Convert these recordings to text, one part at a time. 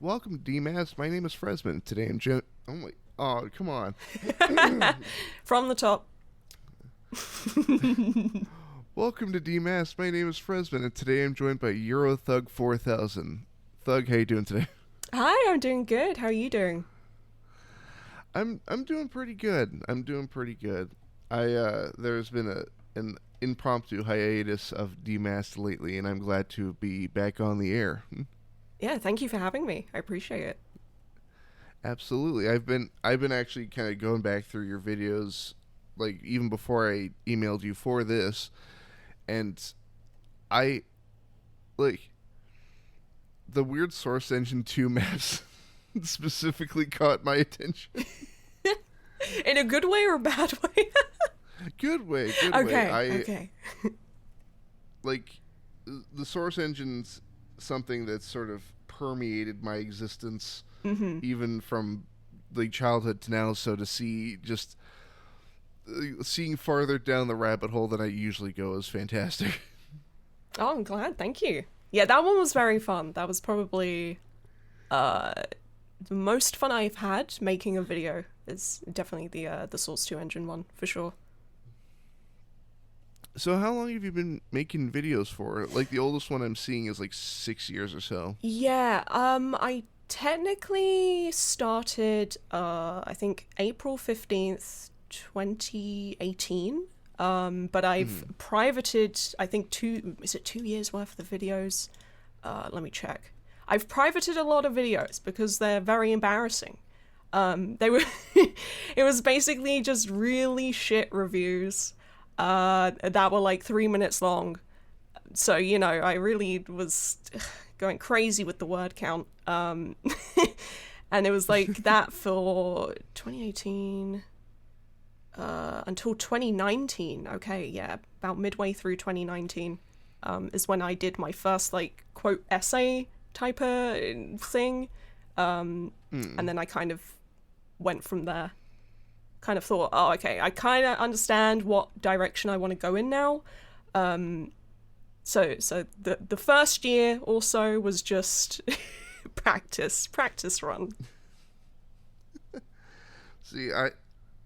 welcome to Demasked. My name is Fresman. Today I'm Jim. Oh, come on. From the top. Welcome to Demasked. My name is Fresman, and today I'm joined by EuroThug4000. Thug, how you doing today? Hi, I'm doing good. How are you doing? I'm doing pretty good. There's been an impromptu hiatus of Demasked lately, and I'm glad to be back on the air. Yeah, thank you for having me. I appreciate it. Absolutely. I've been actually kind of going back through your videos, like even before I emailed you for this, and I like the weird Source Engine 2 maps specifically caught my attention. In a good way or a bad way? Good way. Okay. Like the Source Engine's something that's sort of permeated my existence, even from like childhood to now. So to see just seeing farther down the rabbit hole than I usually go is fantastic. Oh, I'm glad. Thank you. Yeah, that one was very fun. That was probably the most fun I've had making a video. Is definitely the Source 2 engine one for sure. So how long have you been making videos for? Like the oldest one I'm seeing is like 6 years or so. Yeah, I technically started I think April 15th, 2018. But I've privated I think 2 years worth of the videos? Let me check. I've privated a lot of videos because they're very embarrassing. They were it was basically just really shit reviews that were like 3 minutes long. So, you know, I really was going crazy with the word count. And it was like that for 2018 until 2019. Okay, yeah, about midway through 2019 is when I did my first like quote essay type of thing. And then I kind of went from there. Kind of thought, oh, okay, I kind of understand what direction I want to go in now. So the first year also was just practice run. See, I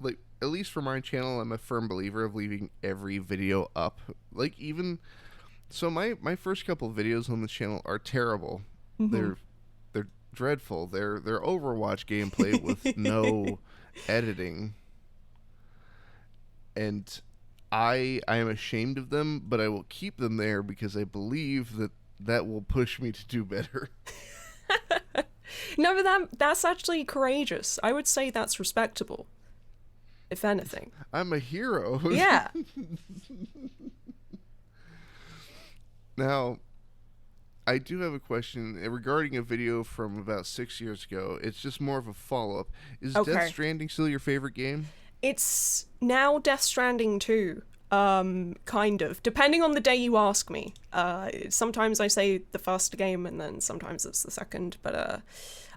like at least for my channel, I'm a firm believer of leaving every video up. Like even so, my first couple of videos on the channel are terrible. They're dreadful. They're Overwatch gameplay with no editing. And I am ashamed of them, but I will keep them there because I believe that will push me to do better. No, but that's actually courageous. I would say that's respectable, if anything. I'm a hero. Yeah. Now, I do have a question regarding a video from about 6 years ago. It's just more of a follow-up. Is Death Stranding still your favorite game? It's now Death Stranding 2, kind of. Depending on the day you ask me. Sometimes I say the first game and then sometimes it's the second. But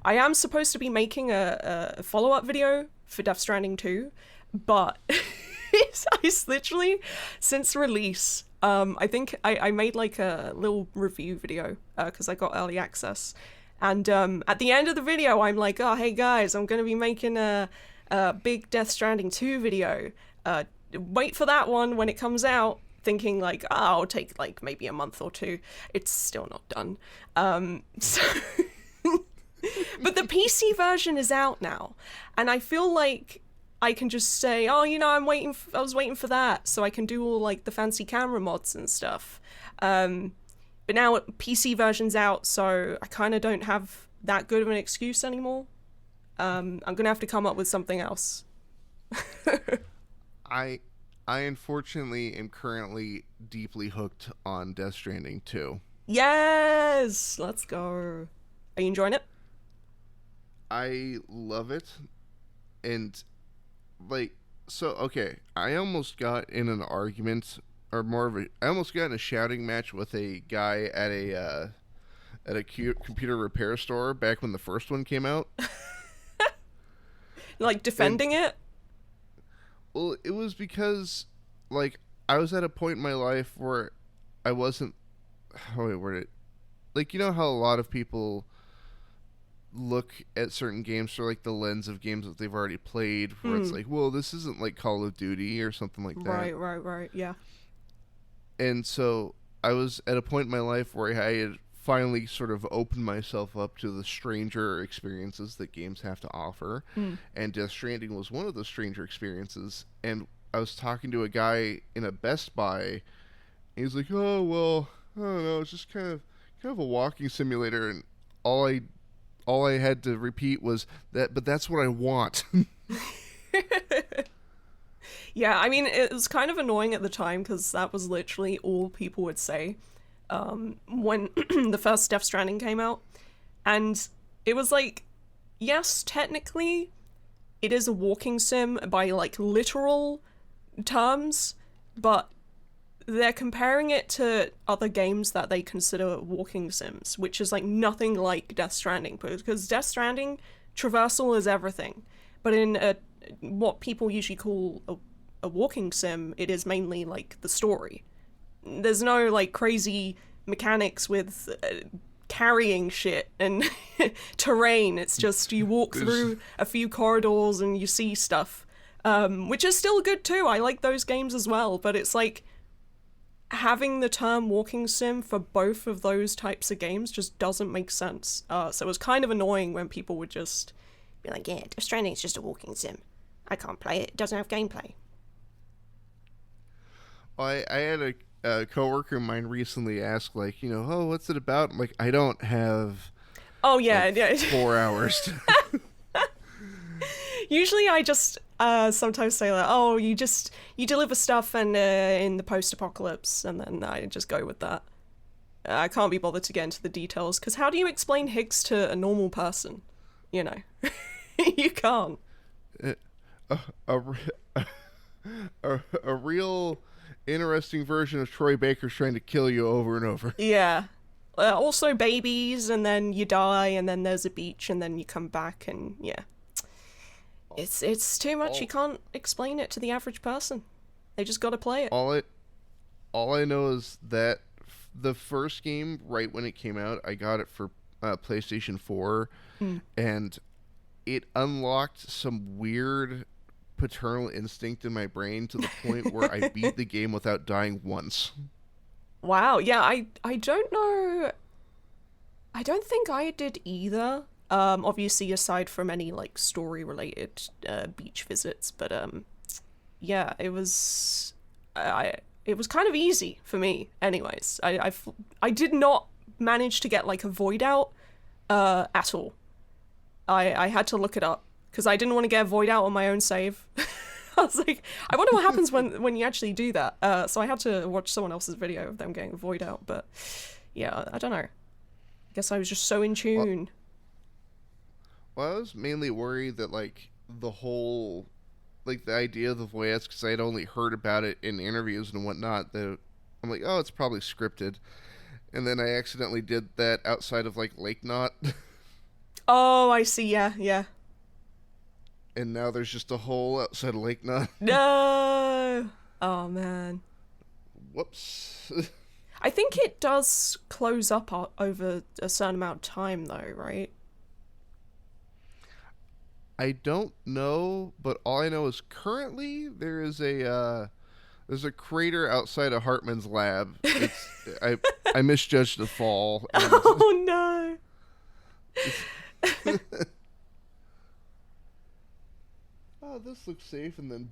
I am supposed to be making a follow-up video for Death Stranding 2. But it's literally, since release, I think I made like a little review video because I got early access. And at the end of the video, I'm like, oh, hey guys, I'm going to be making a big Death Stranding 2 video. Wait for that one when it comes out, thinking like, oh, I'll take like maybe a month or two. It's still not done. So but the PC version is out now, and I feel like I can just say, oh, you know, I was waiting for that, so I can do all like the fancy camera mods and stuff. But now PC version's out, so I kind of don't have that good of an excuse anymore. I'm gonna have to come up with something else. I unfortunately am currently deeply hooked on Death Stranding 2. Yes, let's go. Are you enjoying it? I love it, and like, so okay, I almost got in an argument, or more of I almost got in a shouting match with a guy at a computer repair store back when the first one came out. Like defending it? Well, it was because, like, I was at a point in my life where I wasn't. How do I word it? Like, you know how a lot of people look at certain games through like the lens of games that they've already played, where it's like, well, this isn't like Call of Duty or something like that. Right, yeah. And so I was at a point in my life where I had finally sort of opened myself up to the stranger experiences that games have to offer. And Death Stranding was one of those stranger experiences. And I was talking to a guy in a Best Buy, and he's like, "Oh, well, I don't know, it's just kind of a walking simulator." And all I had to repeat was that, but that's what I want. Yeah, I mean, it was kind of annoying at the time because that was literally all people would say when the first Death Stranding came out. And it was like, yes, technically, it is a walking sim by, like, literal terms, but they're comparing it to other games that they consider walking sims, which is, like, nothing like Death Stranding, because Death Stranding, traversal is everything. But in what people usually call a walking sim, it is mainly like the story. There's no like crazy mechanics with carrying shit and terrain. It's just you walk through a few corridors and you see stuff, which is still good too. I like those games as well, but it's like having the term walking sim for both of those types of games just doesn't make sense. So it was kind of annoying when people would just be like, yeah, Death Stranding is just a walking sim. I can't play it. It doesn't have gameplay. I had a coworker of mine recently ask, like, oh, what's it about? I'm like, I don't have. Oh yeah, like, yeah. 4 hours. Usually, I just sometimes say like, oh, you deliver stuff and in the post-apocalypse, and then I just go with that. I can't be bothered to get into the details because how do you explain Higgs to a normal person? You can't. A real interesting version of Troy Baker's trying to kill you over and over. Yeah. Also babies, and then you die, and then there's a beach, and then you come back, and yeah. It's too much. You can't explain it to the average person. They just gotta play it. All I know is that the first game, right when it came out, I got it for PlayStation 4, and it unlocked some weird paternal instinct in my brain to the point where I beat the game without dying once. Wow, yeah, I don't know. I don't think I did either. Obviously aside from any like story related beach visits, but yeah, it was kind of easy for me anyways. I did not manage to get like a void out at all. I had to look it up because I didn't want to get a void out on my own save. I was like, I wonder what happens when you actually do that. So I had to watch someone else's video of them getting a void out. But yeah, I don't know. I guess I was just so in tune. Well, I was mainly worried that like the whole, like the idea of the void outs, because I had only heard about it in interviews and whatnot. That I'm like, oh, it's probably scripted, and then I accidentally did that outside of like Lake Knot. Oh, I see. Yeah. And now there's just a hole outside of Lake Knot. No. Oh man. Whoops. I think it does close up over a certain amount of time, though, right? I don't know, but all I know is currently there's a crater outside of Hartman's lab. I misjudged the fall. Oh no. Oh, this looks safe, and then.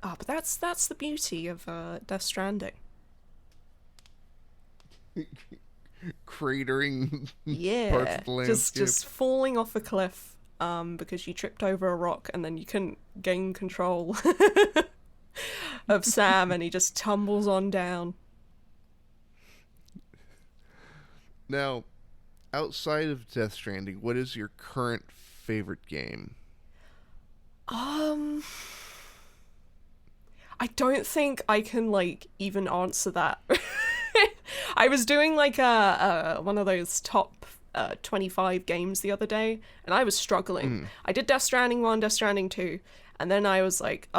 Oh, but that's the beauty of Death Stranding. Cratering Yeah, parts of the landscape. just falling off a cliff because you tripped over a rock and then you couldn't gain control of Sam and he just tumbles on down. Now, outside of Death Stranding, what is your current favorite game? I don't think I can like even answer that. I was doing like a one of those top 25 games the other day, and I was struggling. I did Death Stranding 1, Death Stranding 2, and then I was like,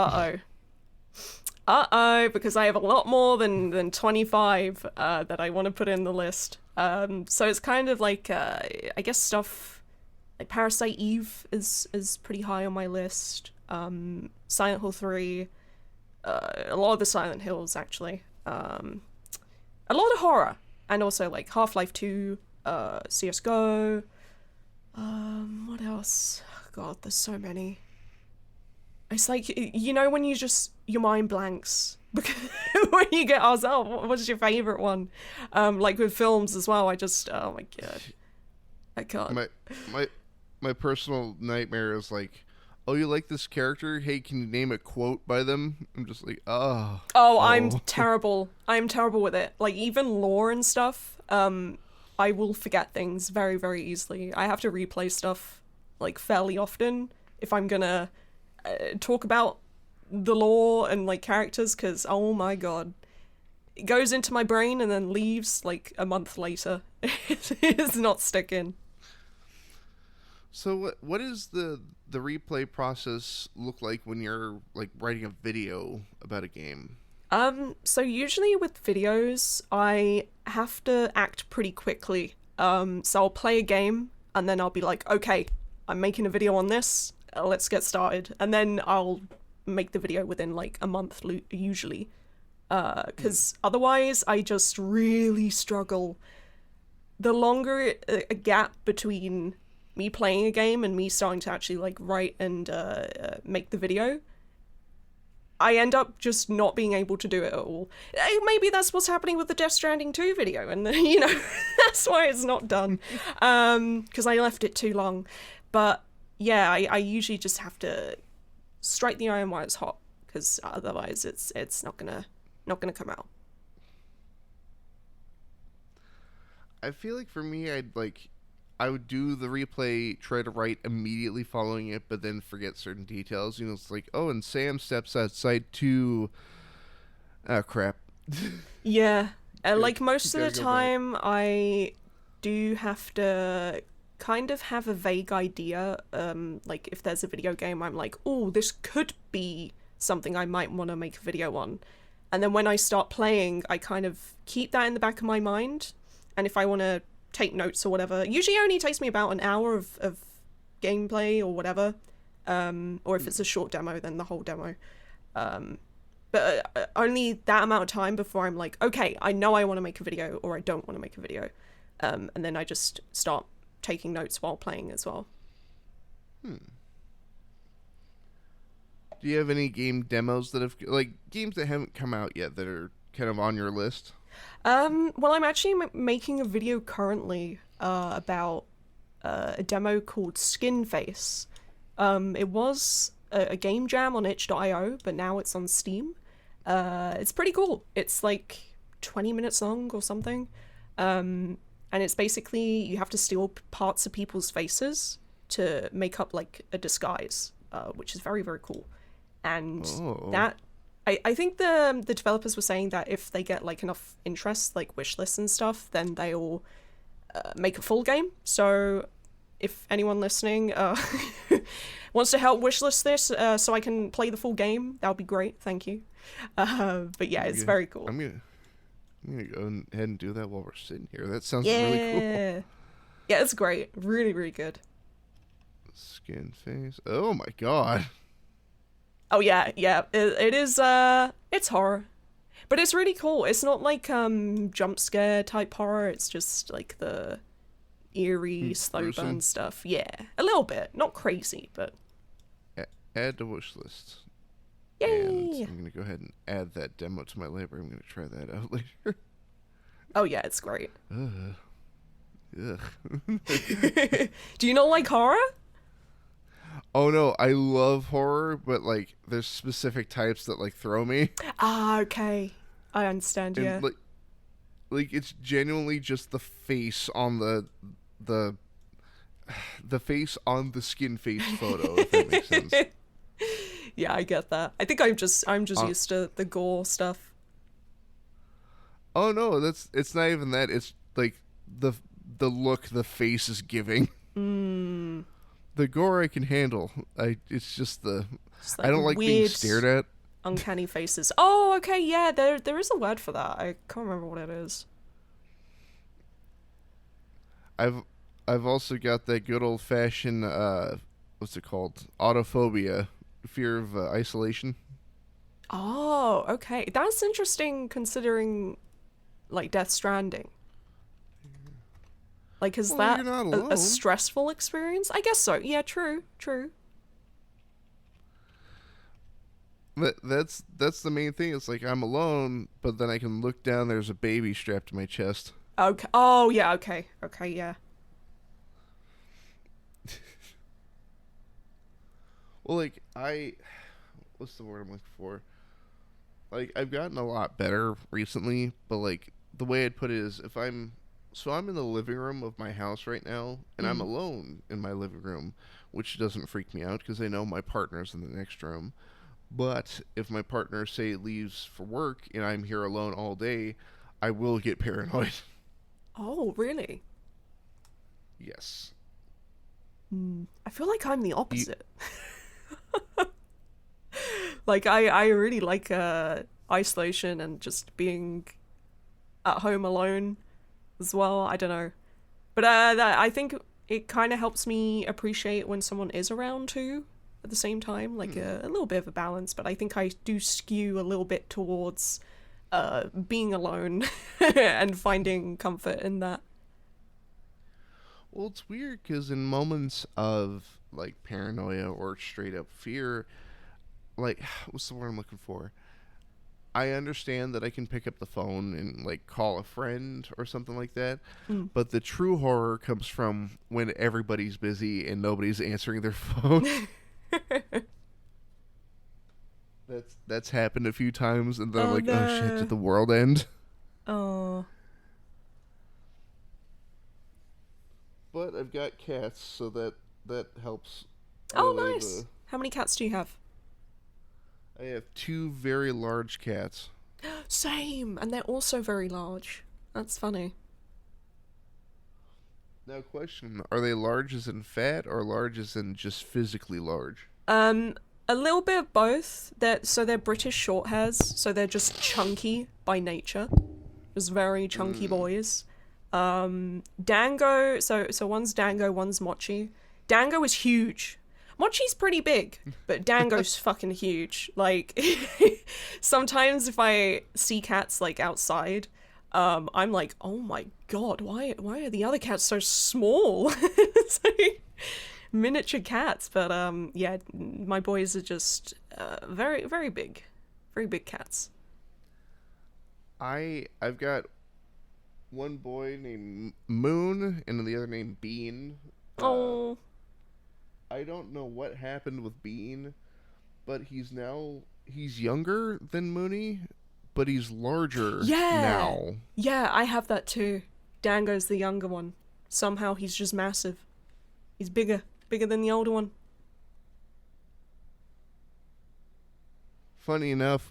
Uh-oh, because I have a lot more than 25 that I want to put in the list. So it's kind of like, I guess stuff like Parasite Eve is pretty high on my list. Silent Hill 3, a lot of the Silent Hills, actually. A lot of horror, and also like Half-Life 2, CSGO. What else? God, there's so many. It's like, you know, when you just, your mind blanks when you get asked, oh, what's your favorite one? Like with films as well, I just, oh my god, I can't. My personal nightmare is like, oh, you like this character? Hey, can you name a quote by them? I'm just like, oh. Oh, I'm no. terrible. I'm terrible with it. Like, even lore and stuff, I will forget things very, very easily. I have to replay stuff, like, fairly often if I'm gonna talk about the lore and, like, characters, because, oh my god. It goes into my brain and then leaves, like, a month later. It's not sticking. So what is the replay process look like when you're like writing a video about a game? So usually with videos, I have to act pretty quickly. So I'll play a game and then I'll be like, okay, I'm making a video on this. Let's get started. And then I'll make the video within like a month usually. Because otherwise I just really struggle. The longer a gap between me playing a game and me starting to actually like write and make the video, I end up just not being able to do it at all. Maybe that's what's happening with the Death Stranding 2 video, and you know, that's why it's not done, because I left it too long. But yeah, I usually just have to strike the iron while it's hot, because otherwise it's not gonna come out. I feel like for me, I would do the replay, try to write immediately following it, but then forget certain details. You know, it's like, oh, and Sam steps outside to... Oh, crap. Yeah. Like, most of the time, I do have to kind of have a vague idea. Like, if there's a video game, I'm like, oh, this could be something I might want to make a video on. And then when I start playing, I kind of keep that in the back of my mind. And if I want to take notes or whatever, usually only takes me about an hour of gameplay or whatever, or if it's a short demo, then the whole demo, but only that amount of time before I'm like, okay, I know I want to make a video or I don't want to make a video, and then I just start taking notes while playing as well. Do you have any game demos that have, like, games that haven't come out yet that are kind of on your list? Well, I'm actually making a video currently about a demo called Skin Face. It was a game jam on itch.io, but now it's on Steam. It's pretty cool. It's like 20 minutes long or something. And it's basically, you have to steal parts of people's faces to make up like a disguise, which is very, very cool. And that... I think the developers were saying that if they get like enough interest, like wishlists and stuff, then they'll make a full game. So if anyone listening wants to help wishlist this so I can play the full game, that would be great. Thank you. But yeah, it's very cool. I'm gonna go ahead and do that while we're sitting here. That sounds really cool. Yeah, it's great. Really, really good. Skin Face. Oh my god. Oh yeah, it is, it's horror. But it's really cool. It's not like, jump scare type horror, it's just like the eerie, slow burn stuff. Yeah, a little bit. Not crazy, but... Add to wish list. Yay! And I'm gonna go ahead and add that demo to my library. I'm gonna try that out later. Oh yeah, it's great. Ugh. Do you not like horror? Oh no, I love horror, but like there's specific types that like throw me. Ah, okay. I understand, and, yeah. Like it's genuinely just the face on the face on the skin face photo, if that makes sense. Yeah, I get that. I think I'm just used to the gore stuff. Oh no, it's not even that. It's like the look the face is giving. The gore I can handle. It's just the... Just like I don't like being weird, stared at. Uncanny faces. Oh, okay, yeah, there is a word for that. I can't remember what it is. I've I've also got that good old fashioned what's it called? Autophobia, fear of isolation. Oh, okay. That's interesting considering like Death Stranding. Like, is Well, you're that not a alone. stressful experience? I guess so. Yeah, true, true. That's the main thing. It's like I'm alone, but then I can look down. There's a baby strapped to my chest. Okay. Oh, yeah, okay. Okay, yeah. Well, like what's the word I'm looking for? Like I've gotten a lot better recently, but like the way I'd put it is if I'm in the living room of my house right now and I'm Mm. alone in my living room, which doesn't freak me out because I know my partner's in the next room. But if my partner say leaves for work and I'm here alone all day, I will get paranoid. Oh, really? Yes. I feel like I'm the You, opposite. Like, I really like isolation and just being at home alone as well. I don't know. But I think it kind of helps me appreciate when someone is around too at the same time, like a little bit of a balance. But I think I do skew a little bit towards being alone and finding comfort in that. well, it's weird because in moments of like paranoia or straight up fear, like what's the word I'm looking for? I understand that I can pick up the phone and like call a friend or something like that, Mm. but the true horror comes from when everybody's busy and nobody's answering their phone. That's happened a few times, and then I'm Oh like, oh shit, no. did the world end? Oh. But I've got cats, so that helps Oh, allay nice. the. How many cats do you have? I have two very large cats. Same, and they're also very large. That's funny. Now, question: are they large as in fat, or large as in just physically large? Um, a little bit of both. They're British Shorthairs, so they're just chunky by nature. Just very chunky Mm. boys. Dango. So one's Dango, one's Mochi. Dango is huge. Mochi's pretty big, but Dango's fucking huge. Like sometimes if I see cats like outside, I'm like, oh my god, why are the other cats so small? It's like miniature cats, but yeah, my boys are just very very big cats. I've got one boy named Moon and the other named Bean. Uh, Oh I don't know what happened with Bean, but he's younger than Mooney, but he's larger yeah, now. yeah, I have that too. Dango's the younger one. Somehow he's just massive. He's bigger than the older one. Funny enough,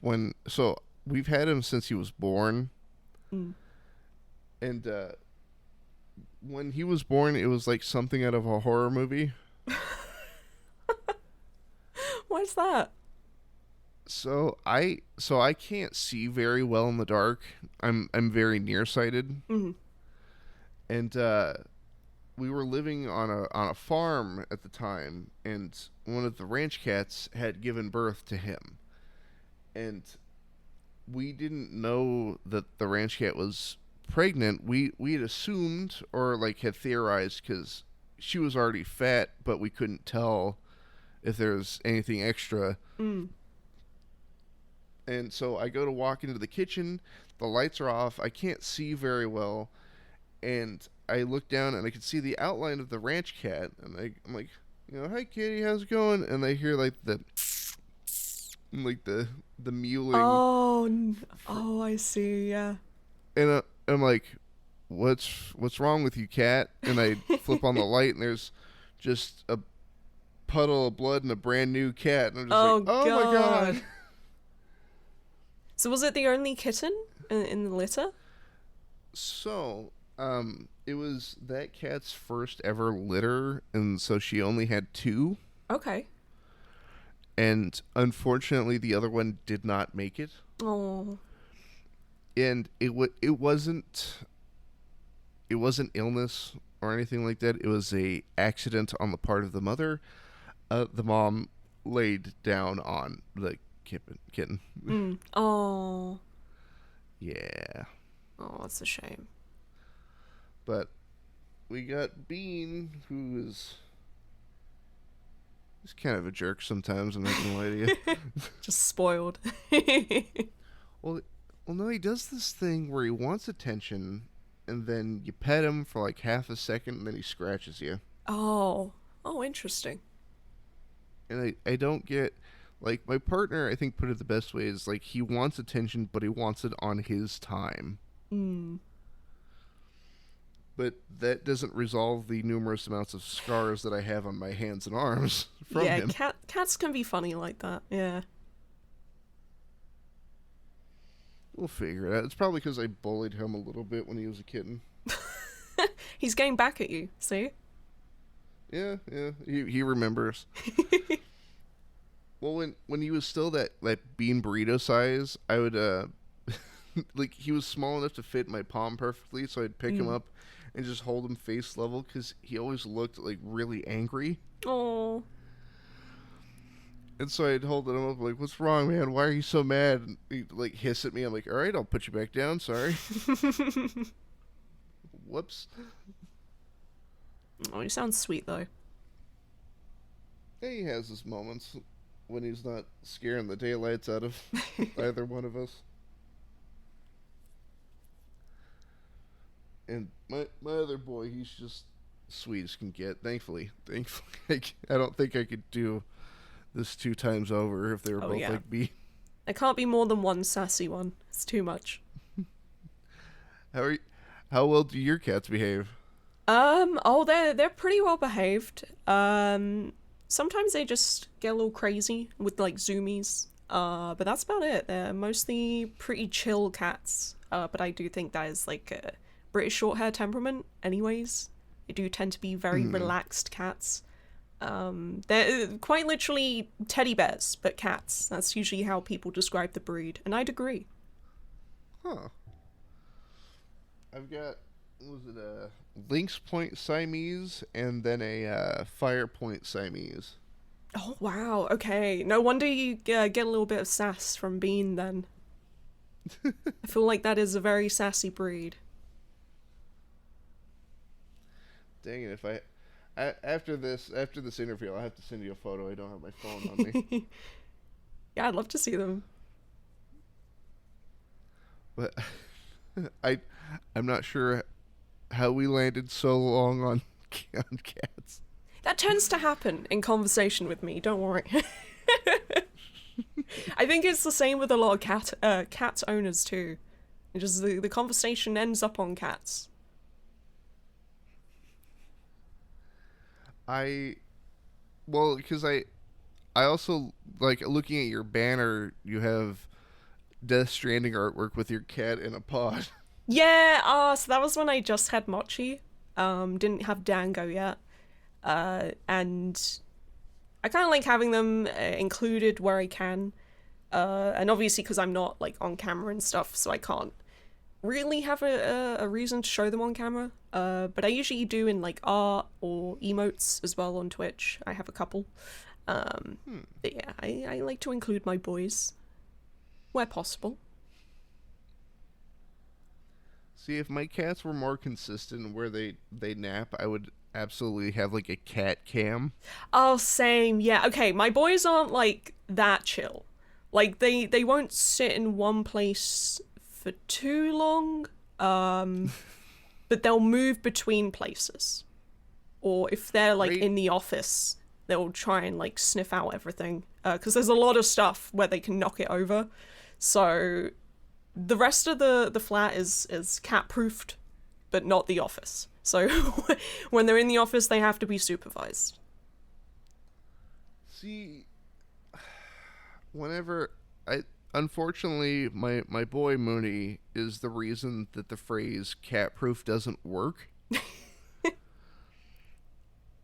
we've had him since he was born, Mm. and when he was born, it was like something out of a horror movie. Why's that? So I can't see very well in the dark. I'm very nearsighted, Mm. and we were living on a farm at the time, and one of the ranch cats had given birth to him, and we didn't know that the ranch cat was pregnant. We had assumed or like had theorized because she was already fat, but we couldn't tell if there was anything extra. Mm. And so I go to walk into the kitchen, the lights are off, I can't see very well, and I look down and I can see the outline of the ranch cat, and I'm like, hi kitty, how's it going? And I hear like the mewling, Oh, fr- oh, I see. Yeah. and I'm like, what's wrong with you, cat? And I flip on the light, and there's just a puddle of blood and a brand new cat, and I'm just like, Oh oh my god. god. So was it the only kitten in the litter? So, it was that cat's first ever litter, and so she only had two. Okay. and unfortunately, the other one did not make it. Oh. And it wasn't illness or anything like that. It was a accident on the part of the mother. The mom laid down on the kitten. Mm. Oh. Yeah, Oh, that's a shame. but we got Bean, who is he's kind of a jerk sometimes. I'm not gonna lie to you. Just spoiled. Well, well, no, he does this thing where he wants attention, and then you pet him for like half a second, and then he scratches you. Oh. Oh, interesting. And I don't get, like, my partner, I think, put it the best way is, like, he wants attention, but he wants it on his time. Mm. But that doesn't resolve the numerous amounts of scars that I have on my hands and arms from Yeah, him. cats can be funny like that. Yeah. We'll figure it out. It's probably because I bullied him a little bit when he was a kitten. He's getting back at you, see? Yeah, he remembers. Well, when he was still that bean burrito size, I would like he was small enough to fit my palm perfectly, so I'd pick him up and just hold him face level because he always looked like really angry. Oh. And so I'd hold him up like, "What's wrong, man? Why are you so mad?" And he'd like hiss at me. I'm like, "All right, I'll put you back down. Sorry." Whoops. Oh, he sounds sweet though. Yeah, he has his moments when he's not scaring the daylights out of either one of us. And my other boy, he's just sweet as can get. Thankfully, I don't think I could do this 2 times over if they were both Yeah. like me. There can't be more than one sassy one. It's too much. How are you, how well do your cats behave? Oh, they're pretty well behaved. Sometimes they just get a little crazy with like zoomies. But that's about it. They're mostly pretty chill cats. But I do think that is like a British Shorthair temperament anyways. They do tend to be very relaxed cats. They're quite literally teddy bears, but cats. That's usually how people describe the breed, and I'd agree. Huh. I've got, what was it, a Lynx Point Siamese and then a Fire Point Siamese. Oh, wow. Okay. No wonder you get a little bit of sass from Bean then. I feel like that is a very sassy breed. Dang it, if after this interview, I'll have to send you a photo. I don't have my phone on me. Yeah, I'd love to see them. But I'm not sure how we landed so long on cats. That tends to happen in conversation with me, don't worry. I think it's the same with a lot of cat owners too. Just the conversation ends up on cats. Because I also like looking at your banner. You have Death Stranding artwork with your cat in a pod. Yeah, so that was when I just had Mochi. Didn't have Dango yet. And I kind of like having them included where I can. And obviously because I'm not like on camera and stuff, so I can't really have a reason to show them on camera. But I usually do in like art or emotes as well on Twitch. I have a couple. But yeah, I like to include my boys where possible. See, if my cats were more consistent where they nap, I would absolutely have like a cat cam. Oh, same. Yeah. Okay, my boys aren't like that chill. Like they won't sit in one place for too long. But they'll move between places. Or if they're like in the office, they'll try and like sniff out everything. Because there's a lot of stuff where they can knock it over. So the rest of the flat is cat-proofed, but not the office. So when they're in the office, they have to be supervised. See, unfortunately, my boy Mooney is the reason that the phrase cat-proof doesn't work.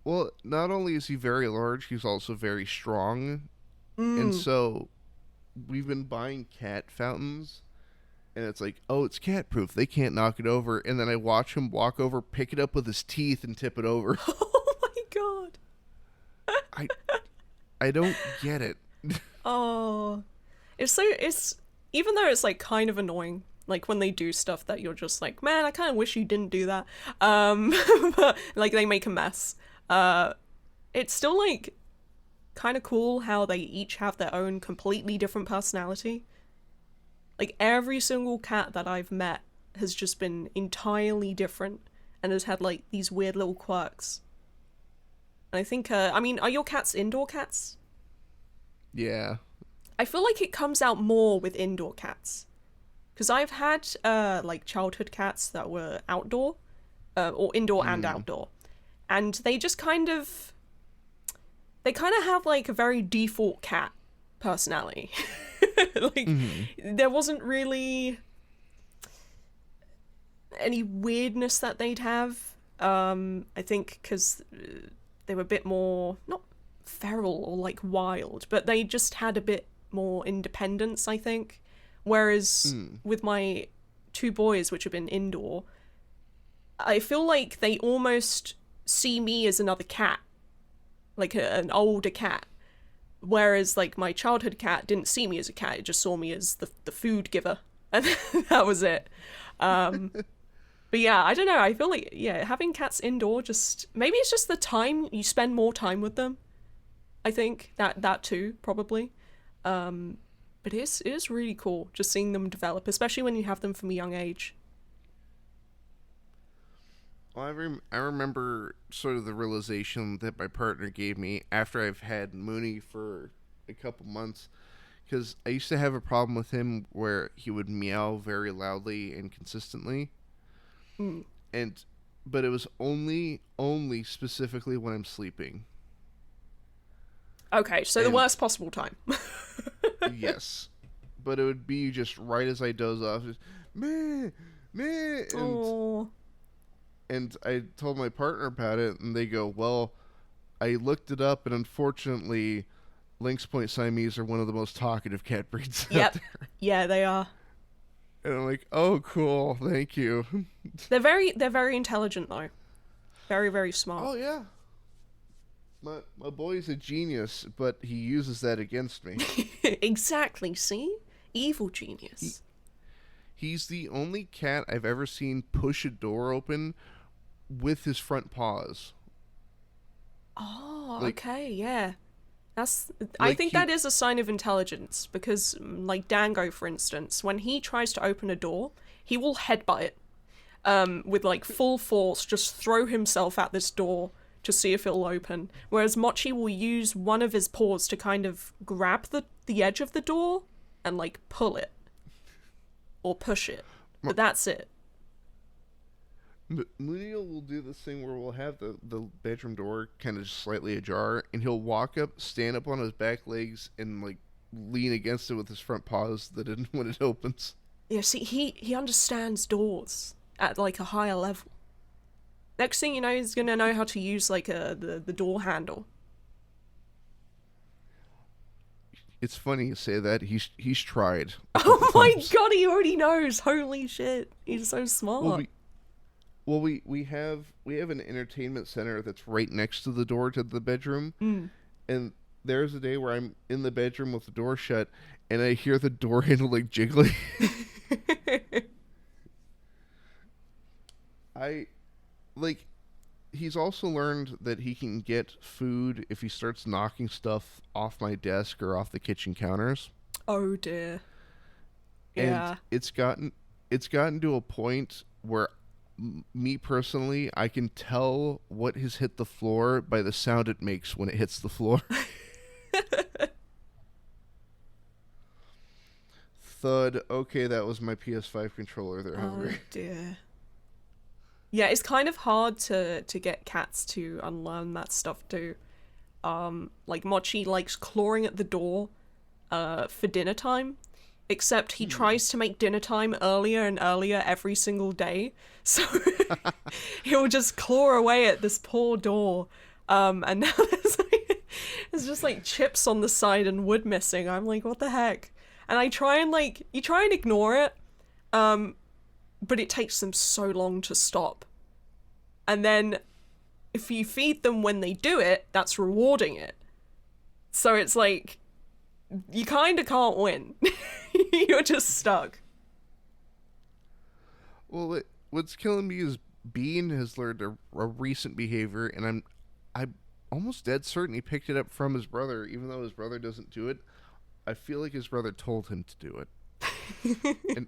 Well, not only is he very large, he's also very strong. And so we've been buying cat fountains, and it's like, oh, it's cat proof. They can't knock it over. And then I watch him walk over, pick it up with his teeth, and tip it over. Oh my god. I I don't get it. Oh, it's even though it's like kind of annoying, like when they do stuff that you're just like, man, I kind of wish you didn't do that. But like they make a mess. It's still like kind of cool how they each have their own completely different personality. Like every single cat that I've met has just been entirely different and has had like these weird little quirks. And I think, I mean, are your cats indoor cats? Yeah. I feel like it comes out more with indoor cats. Because I've had, like, childhood cats that were outdoor, or indoor and outdoor. And they just kind of have, like, a very default cat personality. Like, there wasn't really any weirdness that they'd have. I think because they were a bit more, not feral or like wild, but they just had a bit more independence, I think. Whereas with my two boys, which have been indoor, I feel like they almost see me as another cat, like an older cat. Whereas like my childhood cat didn't see me as a cat, it just saw me as the food giver. And that was it. But yeah, I don't know, I feel like, yeah, having cats indoor just, maybe it's just the time, you spend more time with them. I think that too, probably. But it is really cool just seeing them develop, especially when you have them from a young age. Well, I remember sort of the realization that my partner gave me after I've had Mooney for a couple months, because I used to have a problem with him where he would meow very loudly and consistently. But it was only specifically when I'm sleeping. Okay, so the worst possible time. Yes. But it would be just right as I doze off, just meh, meh, and I told my partner about it, and they go, well, I looked it up, and unfortunately, Lynx Point Siamese are one of the most talkative cat breeds out there. Yeah, they are. And I'm like, oh, cool, thank you. They're very intelligent, though. Very, very smart. Oh, yeah. My boy's a genius, but he uses that against me. Exactly, see? Evil genius. He's the only cat I've ever seen push a door open with his front paws. Oh, okay, yeah. I think that is a sign of intelligence, because, like Dango, for instance, when he tries to open a door, he will headbutt it with, like, full force, just throw himself at this door to see if it'll open. Whereas Mochi will use one of his paws to kind of grab the edge of the door and, like, pull it. Or push it. But that's it. Munio will do this thing where we'll have the bedroom door kind of slightly ajar, and he'll walk up, stand up on his back legs, and like lean against it with his front paws when it opens. Yeah, see, he understands doors at like a higher level. Next thing you know, he's gonna know how to use like the door handle. It's funny you say that. He's tried. Oh my god, he already knows. Holy shit, he's so smart. Well, we have an entertainment center that's right next to the door to the bedroom, and there's a day where I'm in the bedroom with the door shut, and I hear the door handle like jiggling. He's also learned that he can get food if he starts knocking stuff off my desk or off the kitchen counters. Oh dear. Yeah. And it's gotten to a point where me personally, I can tell what has hit the floor by the sound it makes when it hits the floor. Thud. Okay, that was my PS5 controller. They're hungry. Oh dear. Yeah, it's kind of hard to get cats to unlearn that stuff too. Like Mochi likes clawing at the door for dinner time. Except he tries to make dinner time earlier and earlier every single day. So he'll just claw away at this poor door. And now It's just like chips on the side and wood missing. I'm like, what the heck? And I try and like, you try and ignore it, but it takes them so long to stop. And then if you feed them when they do it, that's rewarding it. So it's like, you kind of can't win. You're just stuck. Well, what's killing me is Bean has learned a recent behavior, and I'm almost dead certain he picked it up from his brother, even though his brother doesn't do it. I feel like his brother told him to do it,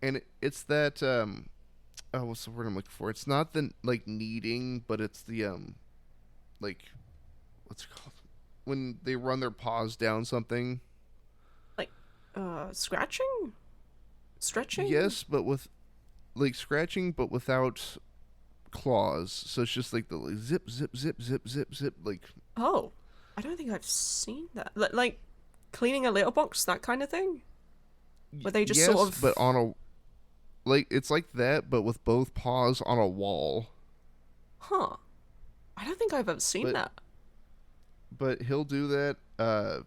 and it's that oh, what's the word I'm looking for? It's not the like kneading, but it's the like what's it called when they run their paws down something. Like, scratching, stretching. Yes, but with like scratching, but without claws. So it's just like the like, zip, zip, zip, zip, zip, zip. Like, Oh, I don't think I've seen that. Like cleaning a litter box, that kind of thing. Where they just yes, sort of. but on a like it's like that, but with both paws on a wall. Huh. I don't think I've ever seen that. But he'll do that.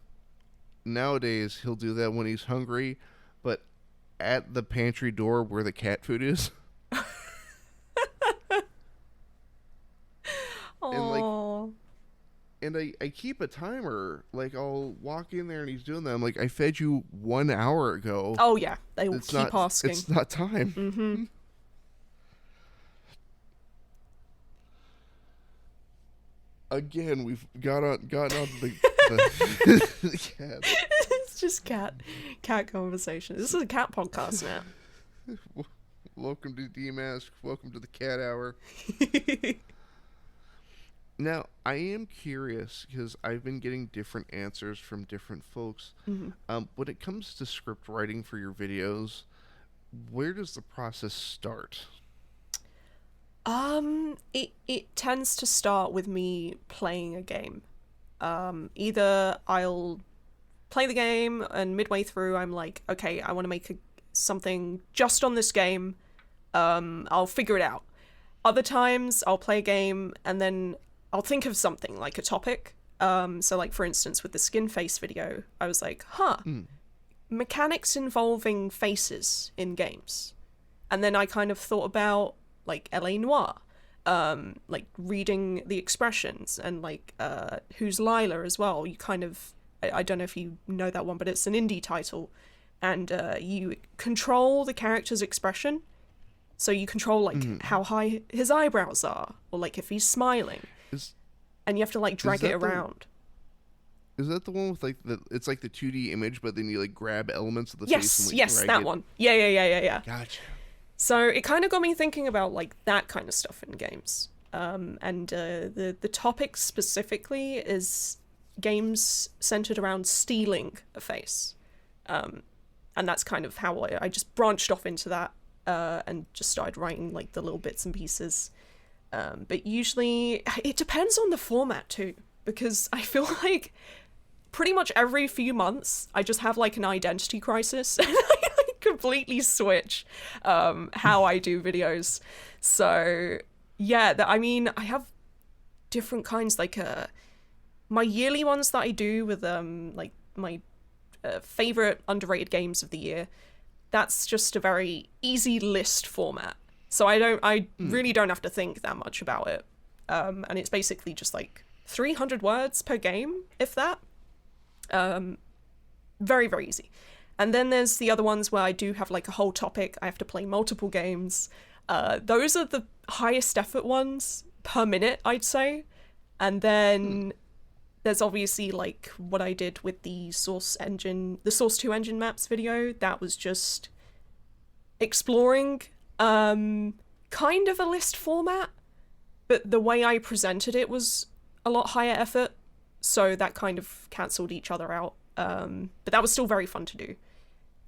Nowadays, he'll do that when he's hungry, but at the pantry door where the cat food is. Oh. And I keep a timer. Like, I'll walk in there and he's doing that. I'm like, I fed you 1 hour ago. Oh yeah, they will It's keep asking. It's not time. Mm-hmm. Again, we've gotten on the the cat. It's just cat conversation. This is a cat podcast now. Welcome to Demasked. Welcome to the cat hour. Now, I am curious because I've been getting different answers from different folks. Mm-hmm. When it comes to script writing for your videos, where does the process start? It tends to start with me playing a game. Either I'll play the game and midway through I'm like, okay, I want to make something just on this game. I'll figure it out. Other times I'll play a game and then I'll think of something like a topic. So like for instance with the skin face video, I was like, mechanics involving faces in games. And then I kind of thought about like LA Noire, like reading the expressions and like Who's Lila as well. You kind of, I don't know if you know that one, but it's an indie title, and you control the character's expression. So you control like how high his eyebrows are, or like if he's smiling, and you have to like drag it around. Is that the one with like it's like the 2D image, but then you like grab elements of the yes, face and like yes, drag that it? one. Yeah. Gotcha. So it kind of got me thinking about like that kind of stuff in games. And the topic specifically is games centered around stealing a face. And that's kind of how I just branched off into that and just started writing like the little bits and pieces. But usually it depends on the format too, because I feel like pretty much every few months I just have like an identity crisis and I completely switch how I do videos. So yeah, I mean, I have different kinds, like my yearly ones that I do with like my favorite underrated games of the year. That's just a very easy list format, so I really don't have to think that much about it, and it's basically just like 300 words per game, if that. Very, very easy. And then there's the other ones where I do have like a whole topic. I have to play multiple games. Those are the highest effort ones per minute, I'd say. And then there's obviously like what I did with the Source 2 engine maps video. That was just exploring kind of a list format, but the way I presented it was a lot higher effort. So that kind of cancelled each other out. But that was still very fun to do.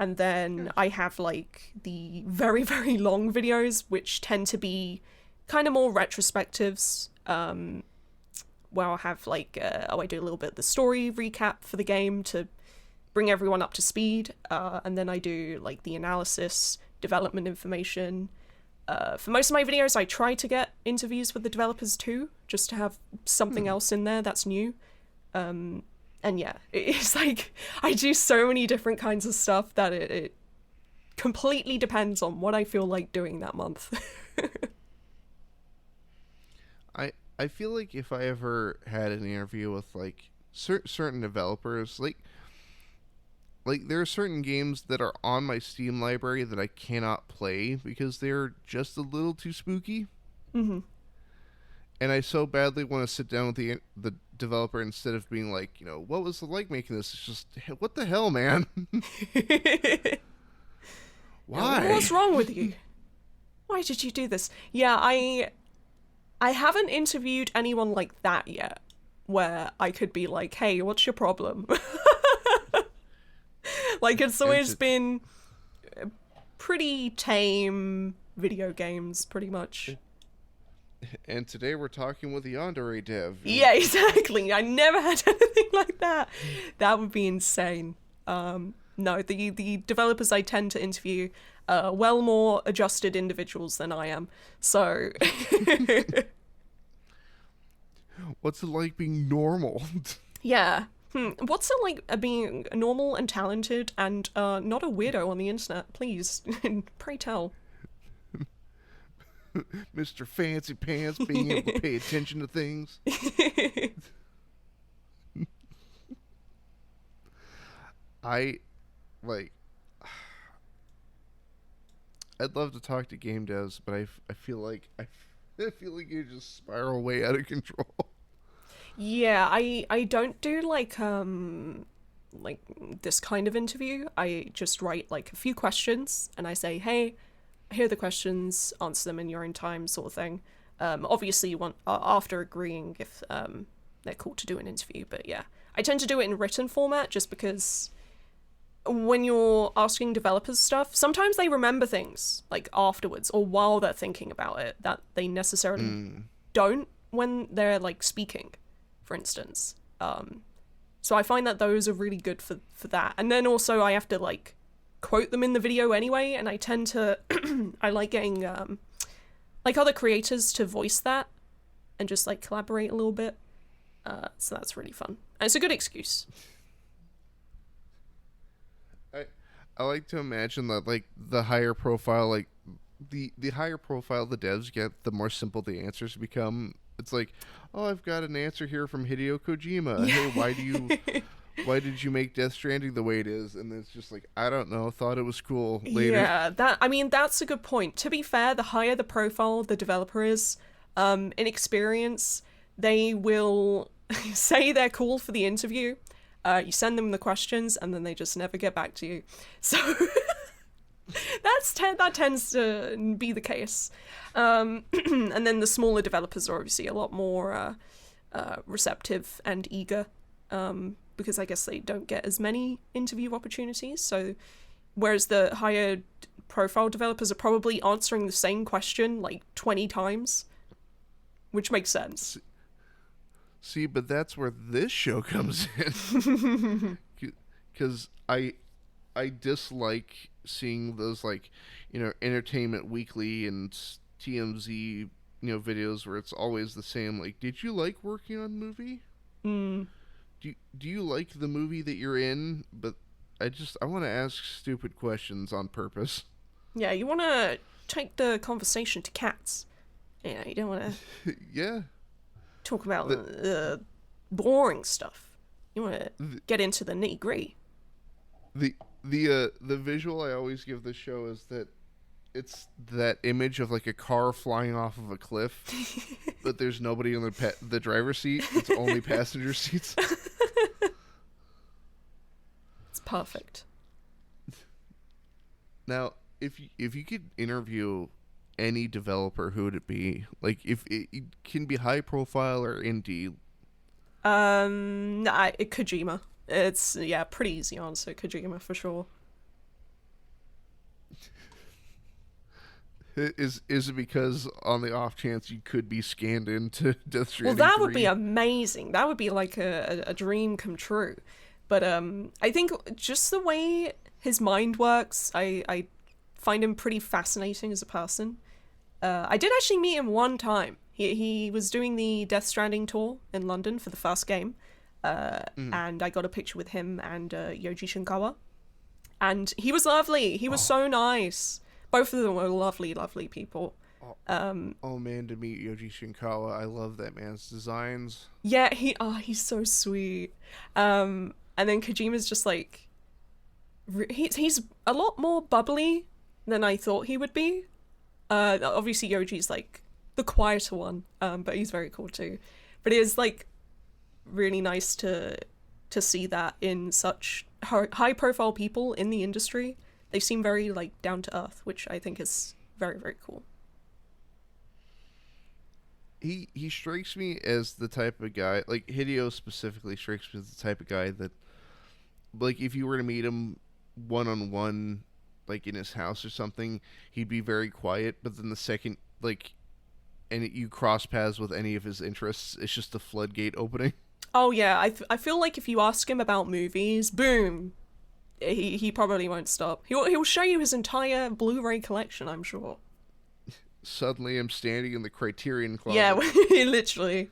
And then I have like the very, very long videos, which tend to be kind of more retrospectives, where I'll have like, I do a little bit of the story recap for the game to bring everyone up to speed. And then I do like the analysis, development information. For most of my videos, I try to get interviews with the developers too, just to have something else in there that's new. And yeah, it's like I do so many different kinds of stuff that it completely depends on what I feel like doing that month. I feel like if I ever had an interview with like certain developers, like there are certain games that are on my Steam library that I cannot play because they're just a little too spooky. Mm-hmm. And I so badly want to sit down with the developer instead of being like, what was it like making this? It's just, what the hell, man? Why? What's wrong with you? Why did you do this? Yeah, I haven't interviewed anyone like that yet, where I could be like, hey, what's your problem? Like, it's always been pretty tame video games, pretty much. And today we're talking with the Yandere dev. Yeah, exactly. I never had anything like that. That would be insane. No, the developers I tend to interview are well more adjusted individuals than I am. So... What's it like being normal? Yeah. What's it like being normal and talented and not a weirdo on the internet? Please, pray tell. Mr. Fancy Pants being able to pay attention to things. I'd love to talk to game devs, but I feel like you just spiral way out of control. Yeah, I don't do like this kind of interview. I just write like a few questions and I say, hey, here are the questions, answer them in your own time, sort of thing. Obviously, you want after agreeing if they're cool to do an interview, but yeah, I tend to do it in written format just because when you're asking developers stuff, sometimes they remember things like afterwards or while they're thinking about it that they necessarily don't when they're like speaking, for instance. So I find that those are really good for that. And then also I have to like quote them in the video anyway, and I tend to I like getting like other creators to voice that and just like collaborate a little bit. So that's really fun. And it's a good excuse. I like to imagine that like the higher profile, like the higher profile the devs get, the more simple the answers become. It's like, oh, I've got an answer here from Hideo Kojima. Hey, why did you make Death Stranding the way it is? And it's just like, I don't know, thought it was cool. Later. Yeah, that's a good point. To be fair, the higher the profile the developer is, in experience, they will say they're cool for the interview. You send them the questions, and then they just never get back to you. So that tends to be the case. And then the smaller developers are obviously a lot more receptive and eager, because I guess they don't get as many interview opportunities. So whereas the higher profile developers are probably answering the same question like 20 times, which makes sense. See, but that's where this show comes in. Because I dislike seeing those, like, Entertainment Weekly and TMZ, videos where it's always the same. Like, did you like working on a movie? Do you like the movie that you're in? But I want to ask stupid questions on purpose. Yeah, you want to take the conversation to cats. Yeah, you don't want to... Yeah. Talk about boring stuff. You want to get into the nitty-gritty. The visual I always give this show is that it's that image of like a car flying off of a cliff, but there's nobody in the driver's seat. It's only passenger seats. It's perfect. Now, if you could interview any developer, who would it be? Like, if it can be high profile or indie. Kojima. It's pretty easy answer. Kojima for sure. Is it because on the off chance you could be scanned into Death Stranding? Well, that 3? would be amazing. That would be like a dream come true. But I think just the way his mind works, I find him pretty fascinating as a person. I did actually meet him one time. He was doing the Death Stranding tour in London for the first game. Mm. and I got a picture with him and Yoji Shinkawa. And he was lovely. He was so nice. Both of them were lovely, lovely people. Oh, oh man, to meet Yoji Shinkawa, I love that man's designs. Yeah, he's so sweet. And then Kojima's just like, he's a lot more bubbly than I thought he would be. Obviously Yoji's like the quieter one, but he's very cool too. But it is like really nice to see that in such high profile people in the industry. They seem very like down to earth, which I think is very, very cool. He strikes me as the type of guy, like Hideo specifically strikes me as the type of guy that, like, if you were to meet him one on one, like in his house or something, he'd be very quiet. But then the second, like, and you cross paths with any of his interests, it's just a floodgate opening. Oh yeah, I feel like if you ask him about movies, boom, he probably won't stop. He'll show you his entire Blu-ray collection, I'm sure. Suddenly, I'm standing in the Criterion closet. Yeah, literally.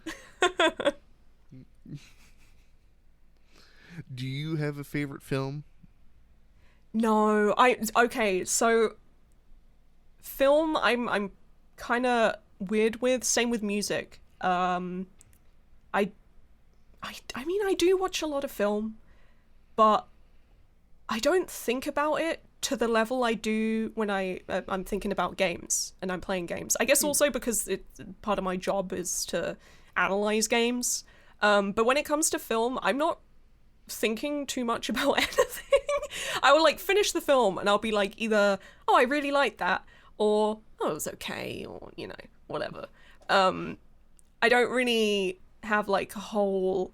Do you have a favorite film? No, okay, so film I'm kind of weird with. Same with music. I I mean I do watch a lot of film, but I don't think about it to the level I do when I'm thinking about games and I'm playing games. I guess also because part of my job is to analyze games. But when it comes to film, I'm not thinking too much about anything. I will like finish the film and I'll be like either, oh, I really like that, or oh, it was okay, or you know, whatever. I don't really have like a whole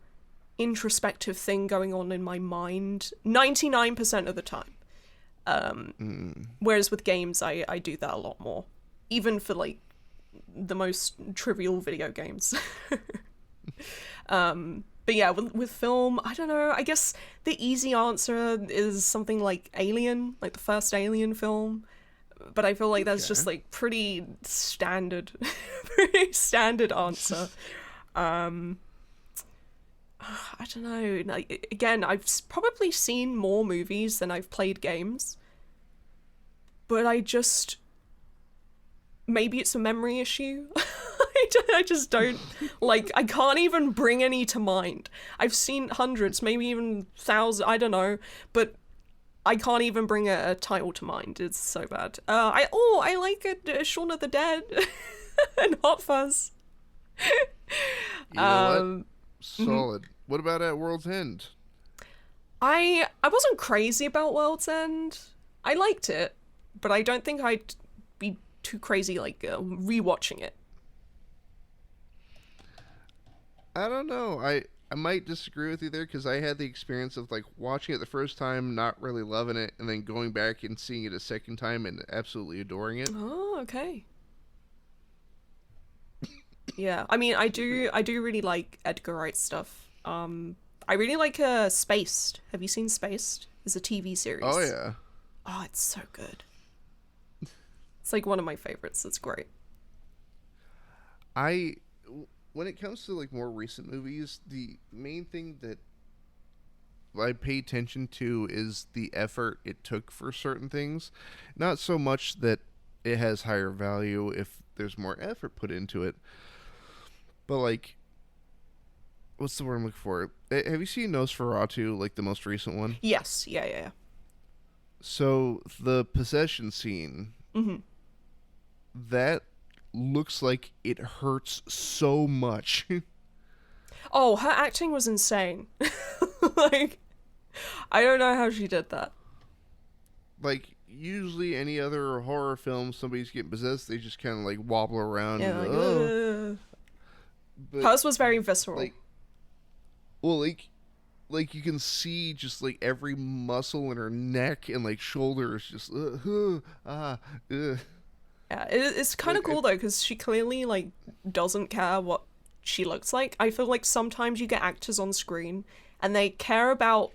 introspective thing going on in my mind 99% of the time. Whereas with games, I do that a lot more, even for like the most trivial video games. But yeah, with film, I don't know, I guess the easy answer is something like Alien, like the first Alien film. But I feel like that's just like pretty standard, pretty standard answer. I don't know. Like, again, I've probably seen more movies than I've played games. But I just... Maybe it's a memory issue. I just don't... Like, I can't even bring any to mind. I've seen hundreds, maybe even thousands, I don't know. But I can't even bring a title to mind. It's so bad. I like it, Shaun of the Dead and Hot Fuzz. You know what? Solid. What about At World's End? I wasn't crazy about World's End. I liked it, but I don't think I'd be too crazy like rewatching it. I don't know. I might disagree with you there because I had the experience of like watching it the first time, not really loving it, and then going back and seeing it a second time and absolutely adoring it. Oh, okay. Yeah, I mean, I do really like Edgar Wright stuff. I really like Spaced. Have you seen Spaced? It's a TV series. Oh yeah. Oh, it's so good. It's like one of my favorites. It's great. When it comes to like more recent movies, the main thing that I pay attention to is the effort it took for certain things. Not so much that it has higher value if there's more effort put into it. But like, what's the word I'm looking for? Have you seen Nosferatu, like the most recent one? Yes. Yeah. So the possession scene, that looks like it hurts so much. Oh, her acting was insane. Like, I don't know how she did that. Like, usually any other horror film, somebody's getting possessed, they just kind of like wobble around. Yeah, and, like, oh. But, hers was very visceral. like you can see just like every muscle in her neck and like shoulders just Yeah, it's kind of cool though, because she clearly like doesn't care what she looks like. I feel like sometimes you get actors on screen and they care about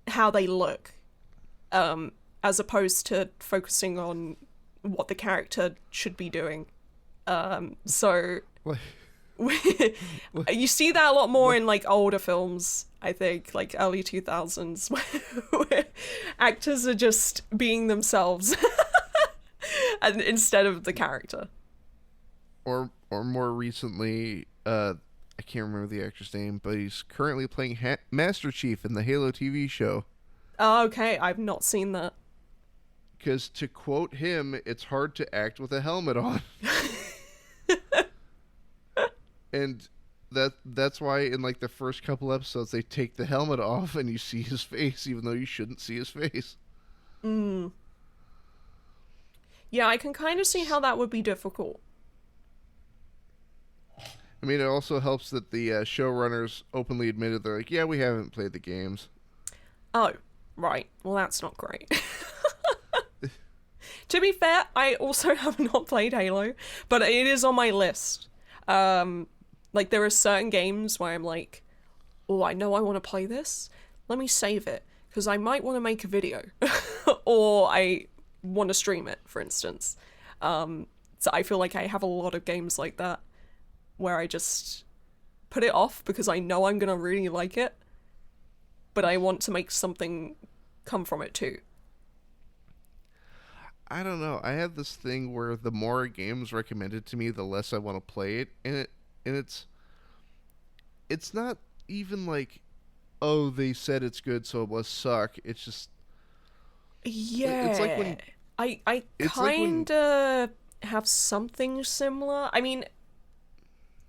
how they look, as opposed to focusing on what the character should be doing. So You see that a lot more in like older films, I think, like early 2000s, where actors are just being themselves and instead of the character. Or more recently, I can't remember the actor's name, but he's currently playing Master Chief in the Halo TV show. Oh, okay, I've not seen that. Because to quote him, it's hard to act with a helmet on. And that's why in like the first couple episodes they take the helmet off and you see his face, even though you shouldn't see his face. Mm. Yeah, I can kind of see how that would be difficult. I mean, it also helps that the showrunners openly admitted they're like, yeah, we haven't played the games. Oh, right. Well, that's not great. To be fair, I also have not played Halo, but it is on my list. Like, there are certain games where I'm like, oh, I know I want to play this. Let me save it, because I might want to make a video. Or I want to stream it, for instance. So I feel like I have a lot of games like that, where I just put it off because I know I'm going to really like it, but I want to make something come from it too. I don't know. I have this thing where the more a game's recommended to me, the less I want to play it, and it's not even like, oh, they said it's good, so it must suck. It's just Yeah, it's like when I it's like when kind of have something similar. I mean,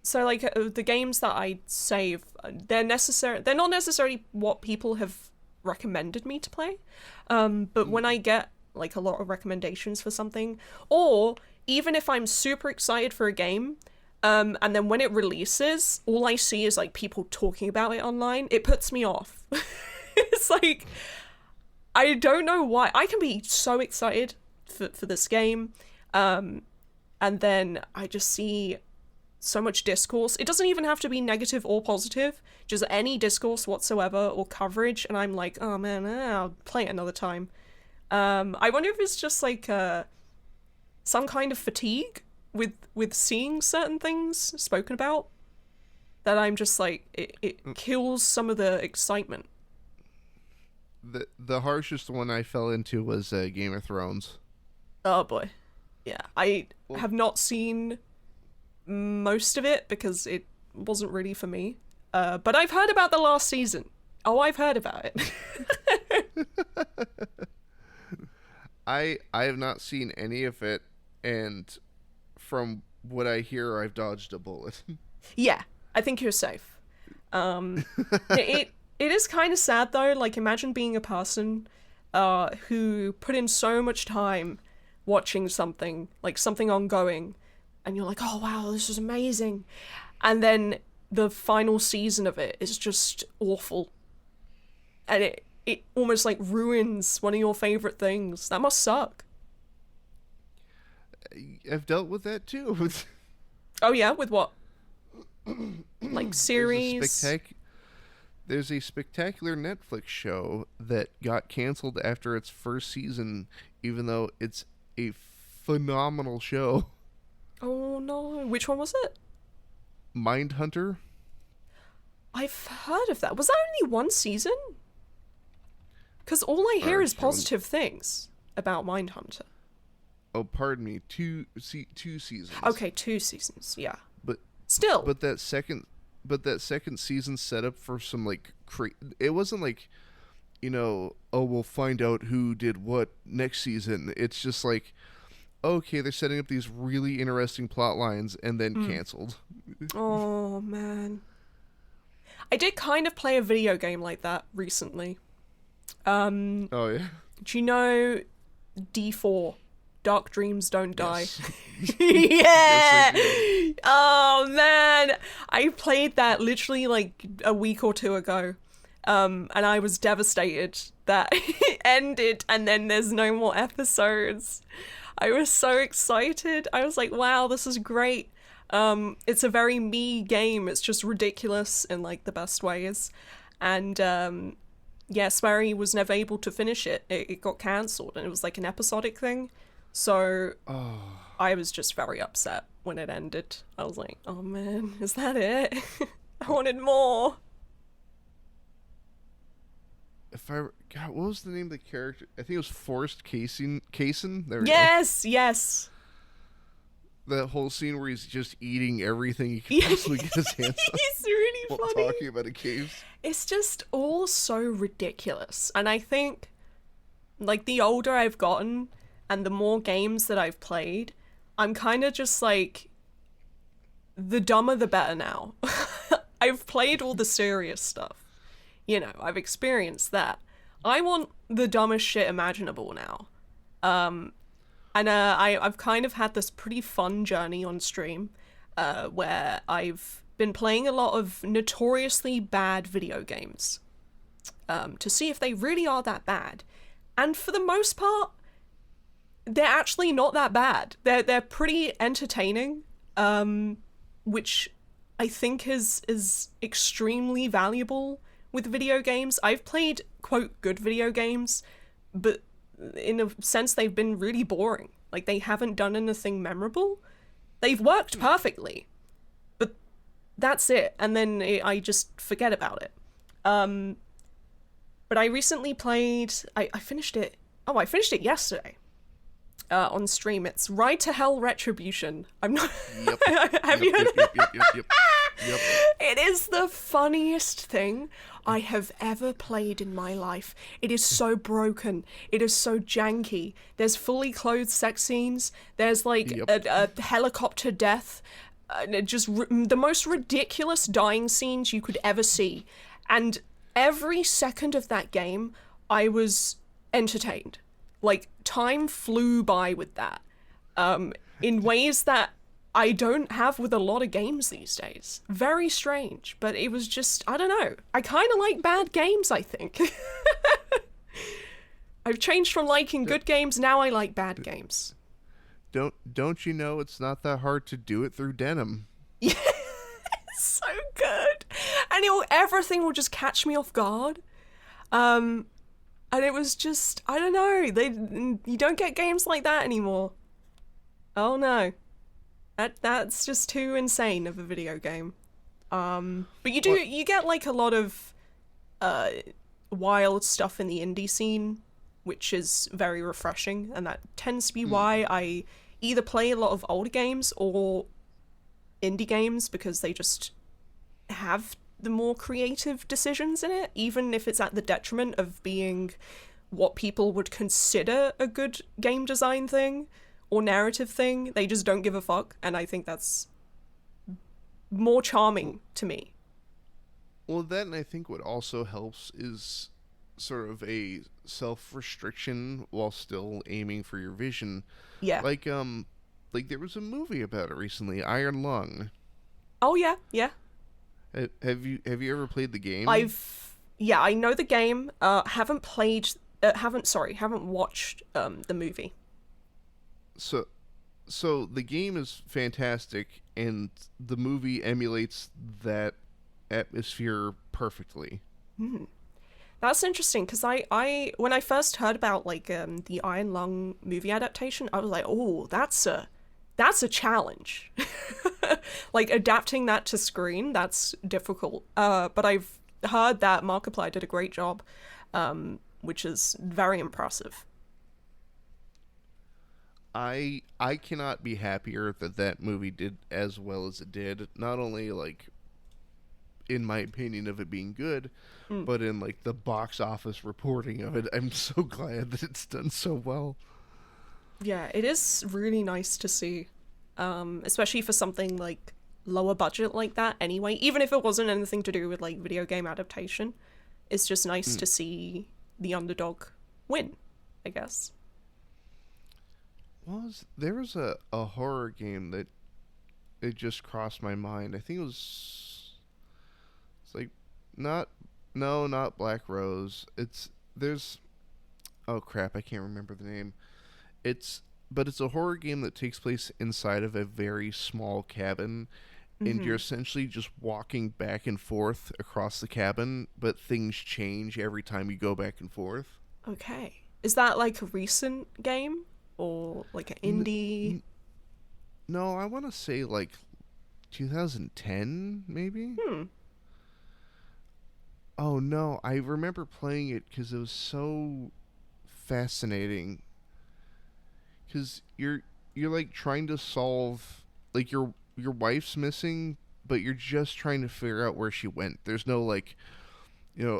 so like the games that I save, they're not necessarily what people have recommended me to play. But when I get like a lot of recommendations for something, or even if I'm super excited for a game, and then when it releases, all I see is like people talking about it online, it puts me off. It's like, I don't know why. I can be so excited for this game, and then I just see so much discourse. It doesn't even have to be negative or positive, just any discourse whatsoever or coverage, and I'm like, oh man, I'll play it another time. I wonder if it's just like some kind of fatigue with seeing certain things spoken about, that I'm just like, it kills some of the excitement. the harshest one I fell into was Game of Thrones. Oh boy. Yeah, I Well, have not seen most of it because it wasn't really for me. But I've heard about the last season. Oh, I've heard about it. I have not seen any of it, and from what I hear, I've dodged a bullet. Yeah, I think you're safe. It is kind of sad though. Like, imagine being a person who put in so much time watching something, like something ongoing, and you're like, oh wow, this is amazing, and then the final season of it is just awful, and it almost like ruins one of your favorite things. That must suck. I've dealt with that too. Oh yeah, with what? Like There's series? there's a spectacular Netflix show that got canceled after its first season, even though it's a phenomenal show. Oh no, which one was it? Mindhunter. I've heard of that. Was that only one season? Because all I hear is positive things about Mindhunter. Oh, pardon me. Two seasons. Okay, 2 seasons. Yeah. But Still. but that second season set up for some like it wasn't like, oh, we'll find out who did what next season. It's just like, okay, they're setting up these really interesting plot lines and then canceled. Oh man. I did kind of play a video game like that recently. Oh yeah. Do you know D4? Dark Dreams Don't Die. Yes. Yeah. Yes, Oh man, I played that literally like a week or two ago, and I was devastated that it ended and then there's no more episodes. I was so excited. I was like, wow, this is great. It's a very me game. It's just ridiculous in like the best ways, and yeah, Swery was never able to finish it. It got cancelled, and it was like an episodic thing. So I was just very upset when it ended. I was like, oh man, is that it? I wanted more. If I God, what was the name of the character? I think it was Forrest Cason. There we go. Yes, yes. That whole scene where he's just eating everything he can He's possibly get his hands on really while funny. talking about a cave. It's just all so ridiculous. And I think, like, the older I've gotten and the more games that I've played, I'm kind of just like, the dumber the better now. I've played all the serious stuff. You know, I've experienced that. I want the dumbest shit imaginable now. I've kind of had this pretty fun journey on stream, where I've been playing a lot of notoriously bad video games, to see if they really are that bad. And for the most part, they're actually not that bad. They're pretty entertaining, which I think is extremely valuable with video games. I've played, quote, good video games, but in a sense they've been really boring. Like, they haven't done anything memorable. They've worked perfectly, but that's it. And then I just forget about it. But I recently played, I finished it, I finished it yesterday. On stream. It's Ride to Hell Retribution. I'm not. Yep. Have you heard of it? Yep. It is the funniest thing I have ever played in my life. It is so broken. It is so janky. There's fully clothed sex scenes. There's like a helicopter death. The most ridiculous dying scenes you could ever see. And every second of that game, I was entertained. Like, time flew by with that, in ways that I don't have with a lot of games these days. Very strange, but it was just, I don't know. I kind of like bad games, I think. I've changed from liking good games, now I like bad games. Don't you know it's not that hard to do it through denim? Yeah, it's so good. And everything will just catch me off guard. And it was just, I don't know, you don't get games like that anymore. Oh no. That's just too insane of a video game. But you get like a lot of wild stuff in the indie scene, which is very refreshing, and that tends to be why I either play a lot of older games or indie games, because they just have the more creative decisions in it, even if it's at the detriment of being what people would consider a good game design thing or narrative thing. They just don't give a fuck, and I think that's more charming to me. Well, then I think what also helps is sort of a self-restriction while still aiming for your vision. Yeah. Like there was a movie about it recently, Iron Lung. Oh yeah, yeah. Have you ever played the game? I know the game. Haven't watched the movie. So the game is fantastic, and the movie emulates that atmosphere perfectly. That's interesting, because I when I first heard about like the Iron Lung movie adaptation, I was like, oh, that's a challenge. Like, adapting that to screen, that's difficult. But I've heard that Markiplier did a great job, which is very impressive. I cannot be happier that movie did as well as it did. Not only, like, in my opinion of it being good, but in, like, the box office reporting of it. I'm so glad that it's done so well. Yeah, it is really nice to see, especially for something like lower budget like that anyway, even if it wasn't anything to do with like video game adaptation. It's just nice to see the underdog win, I guess. There was a horror game that it just crossed my mind. I think it's like not Black Rose. Oh crap, I can't remember the name. But it's a horror game that takes place inside of a very small cabin, and you're essentially just walking back and forth across the cabin, but things change every time you go back and forth. Okay. Is that like a recent game or like an indie? No, I want to say like 2010, maybe. Hmm. Oh no, I remember playing it because it was so fascinating. Because you're like trying to solve, like your wife's missing, but you're just trying to figure out where she went. There's no like,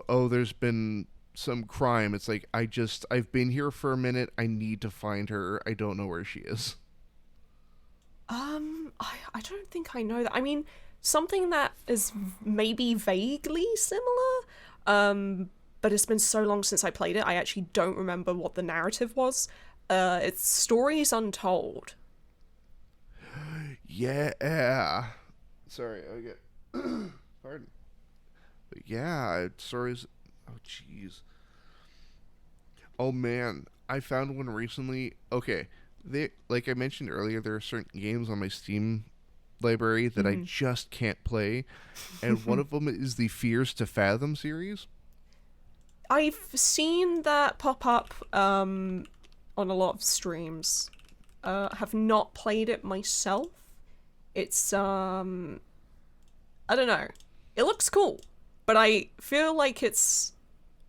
oh, there's been some crime. It's like I've been here for a minute. I need to find her. I don't know where she is. I don't think I know that. I mean, something that is maybe vaguely similar, but it's been so long since I played it, I actually don't remember what the narrative was. It's Stories Untold. Yeah. Sorry, I get pardon. But yeah, stories. Oh jeez. Oh man, I found one recently. Okay, they like I mentioned earlier, there are certain games on my Steam library that I Mm. just can't play, and one of them is the Fears to Fathom series. I've seen that pop up on a lot of streams. Have not played it myself. It's I don't know. It looks cool, but I feel like it's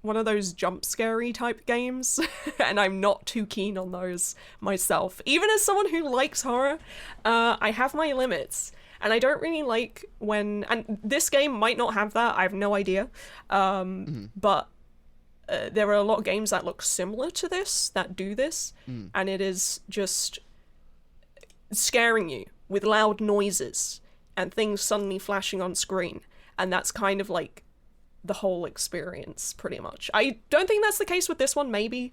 one of those jump scary type games, and I'm not too keen on those myself. Even as someone who likes horror, I have my limits, and I don't really like when. And this game might not have that. I have no idea. Mm-hmm. But there are a lot of games that look similar to this that do this, Mm. and it is just scaring you with loud noises and things suddenly flashing on screen, and that's kind of like the whole experience pretty much. I don't think that's the case with this one, maybe,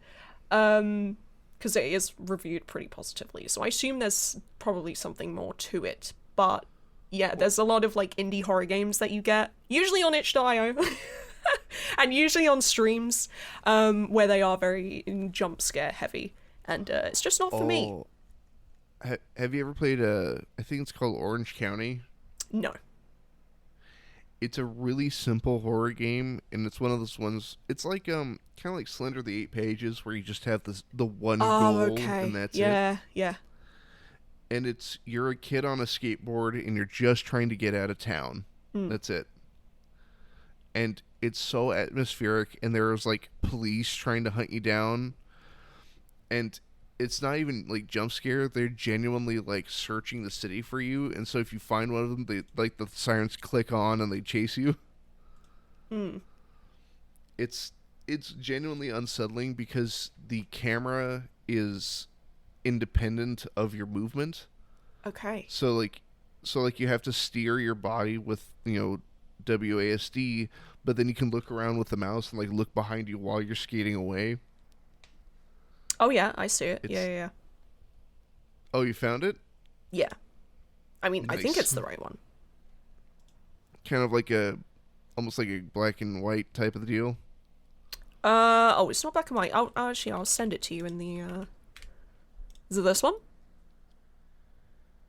because it is reviewed pretty positively, so I assume there's probably something more to it. But yeah, there's a lot of like indie horror games that you get usually on itch.io and usually on streams, where they are very jump scare heavy, and it's just not for me. Oh, have you ever played I think it's called Orange County. No. It's a really simple horror game, and it's one of those ones. It's like kind of like Slender the Eight Pages, where you just have the one Oh, goal, and okay. that's it. Yeah, yeah. And it's you're a kid on a skateboard, and you're just trying to get out of town. Mm. That's it. And it's so atmospheric, and there's like police trying to hunt you down, and it's not even like jump scare. They're genuinely like searching the city for you, and so if you find one of them, they like the sirens click on and they chase you. Mm. It's it's genuinely unsettling because the camera is independent of your movement. Okay. So like you have to steer your body with, WASD, but then you can look around with the mouse and like look behind you while you're skating away. Oh yeah, I see it. Yeah, It's yeah, yeah. Oh, you found it? Yeah. I mean, I think Nice. it's the right one. Kind of like a almost like a black and white type of deal. Oh, it's not black and white. Actually, I'll send it to you in the. Is it this one?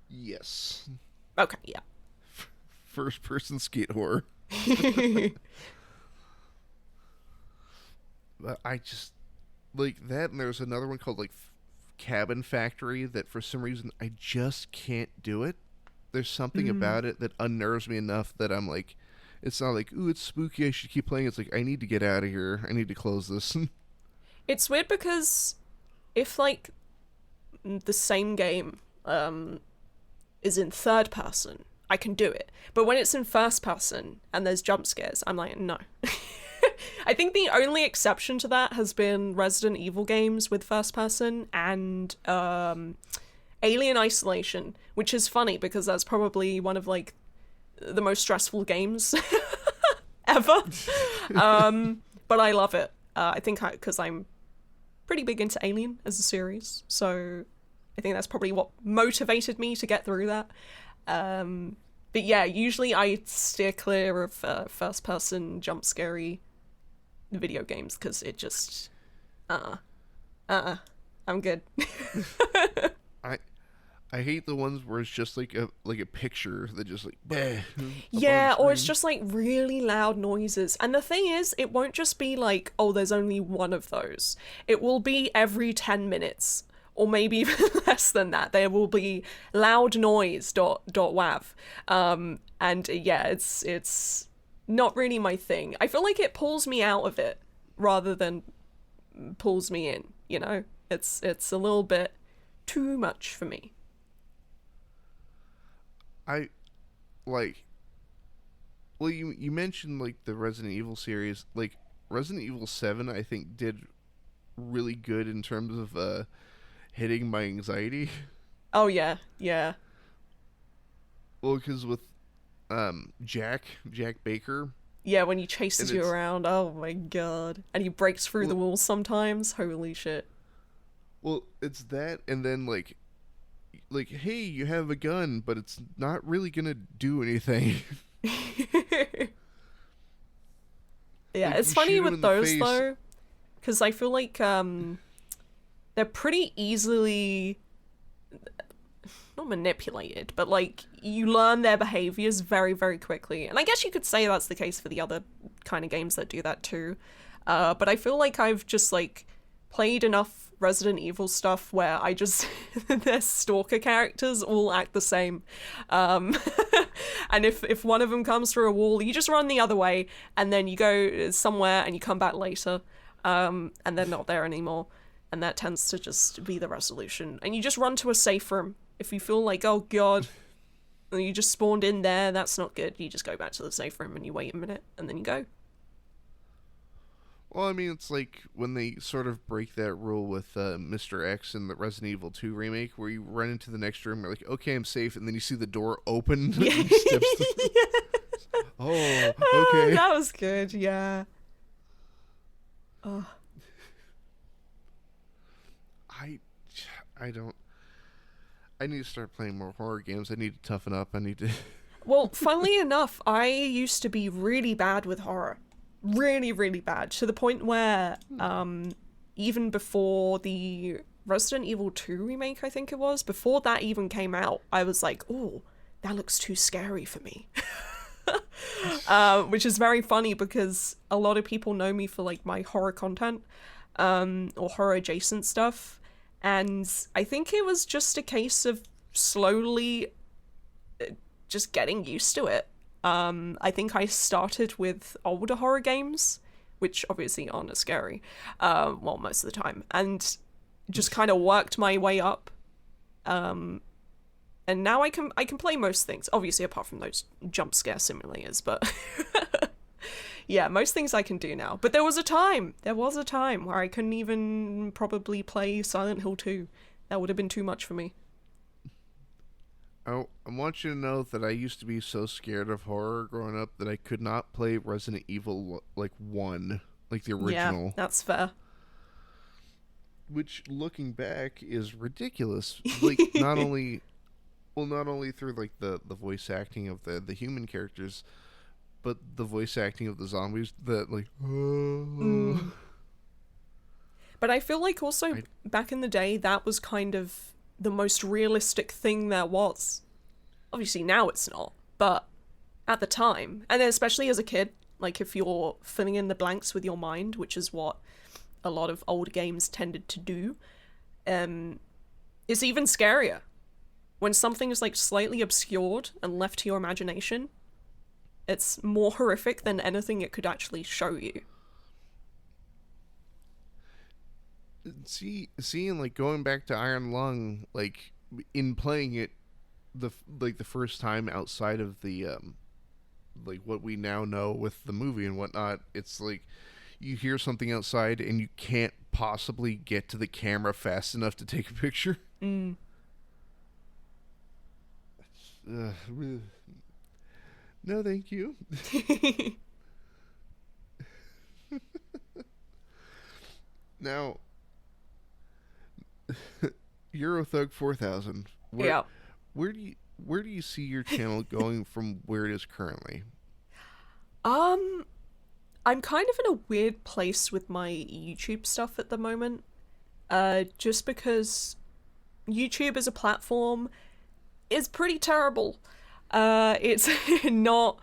Yes. Okay, yeah. First person skate horror. But I just like that, and there's another one called like Cabin Factory that for some reason I just can't do it. There's something Mm. about it that unnerves me enough that I'm like, it's not like, ooh, it's spooky, I should keep playing. It's like, I need to get out of here. I need to close this. It's weird because if like the same game is in third person, I can do it. But when it's in first person and there's jump scares, I'm like, no. I think the only exception to that has been Resident Evil games with first person and Alien Isolation, which is funny because that's probably one of like the most stressful games ever. But I love it. I think because I'm pretty big into Alien as a series, so I think that's probably what motivated me to get through that. But yeah, usually I steer clear of first-person jump scary video games because it just I'm good. I I hate the ones where it's just like a picture that just like bleh, up on Yeah, the or it's screen. just like really loud noises. And the thing is, it won't just be like, oh, there's only one of those. It will be every 10 minutes or maybe even less than that. There will be loud noise .wav. And yeah, it's not really my thing. I feel like it pulls me out of it rather than pulls me in, you know? It's a little bit too much for me. I like. Well, you mentioned like the Resident Evil series. Like Resident Evil 7, I think did really good in terms of hitting my anxiety. Oh yeah, yeah. Well, because with Jack Baker, Yeah, when he and chases you it's around, oh my god. And he breaks through the well, walls sometimes, holy shit. it's that, and then like hey, you have a gun, but it's not really gonna do anything. Yeah, Like it's you funny shoot him with in the those face. though, because I feel like they're pretty easily not manipulated, but like you learn their behaviors very, very quickly. And I guess you could say that's the case for the other kind of games that do that too. But I feel like I've just like played enough Resident Evil stuff where I just their stalker characters all act the same. Um, and if one of them comes through a wall, you just run the other way, and then you go somewhere and you come back later, and they're not there anymore. And that tends to just be the resolution. And you just run to a safe room. If you feel like, oh god, you just spawned in there, that's not good. You just go back to the safe room and you wait a minute, and then you go. Well, I mean, it's like when they sort of break that rule with Mr. X in the Resident Evil 2 remake, where you run into the next room, you're like, okay, I'm safe, and then you see the door open, and Yeah. he steps. Oh, Oh, okay. that was good, yeah. Oh. I, I don't. I need to start playing more horror games. I need to toughen up. I need to. Well, funnily enough, I used to be really bad with horror. Really, really bad. To the point where, even before the Resident Evil 2 remake, I think it was, before that even came out, I was like, oh, that looks too scary for me. Which is very funny because a lot of people know me for like my horror content, or horror adjacent stuff. And I think it was just a case of slowly just getting used to it. I think I started with older horror games, which obviously aren't as scary, well, most of the time, and just kind of worked my way up. And now I can play most things, obviously apart from those jump scare simulators, but yeah, most things I can do now. But there was a time where I couldn't even probably play Silent Hill 2. That would have been too much for me. I want you to know that I used to be so scared of horror growing up that I could not play Resident Evil like 1, like the original. Yeah, that's fair. Which, looking back, is ridiculous. Like, not only through like the voice acting of the human characters, but the voice acting of the zombies that like. But I feel like also back in the day, that was kind of the most realistic thing there was. Obviously now it's not, but at the time, and then especially as a kid, like if you're filling in the blanks with your mind, which is what a lot of old games tended to do, it's even scarier. When something is like slightly obscured and left to your imagination, it's more horrific than anything it could actually show you. Seeing like going back to Iron Lung, like in playing it, the first time outside of the like what we now know with the movie and whatnot, it's like you hear something outside and you can't possibly get to the camera fast enough to take a picture. No, thank you. Now, EuroThug4000. Yeah. Where do you see your channel going from where it is currently? I'm kind of in a weird place with my YouTube stuff at the moment. Just because YouTube as a platform is pretty terrible. It's not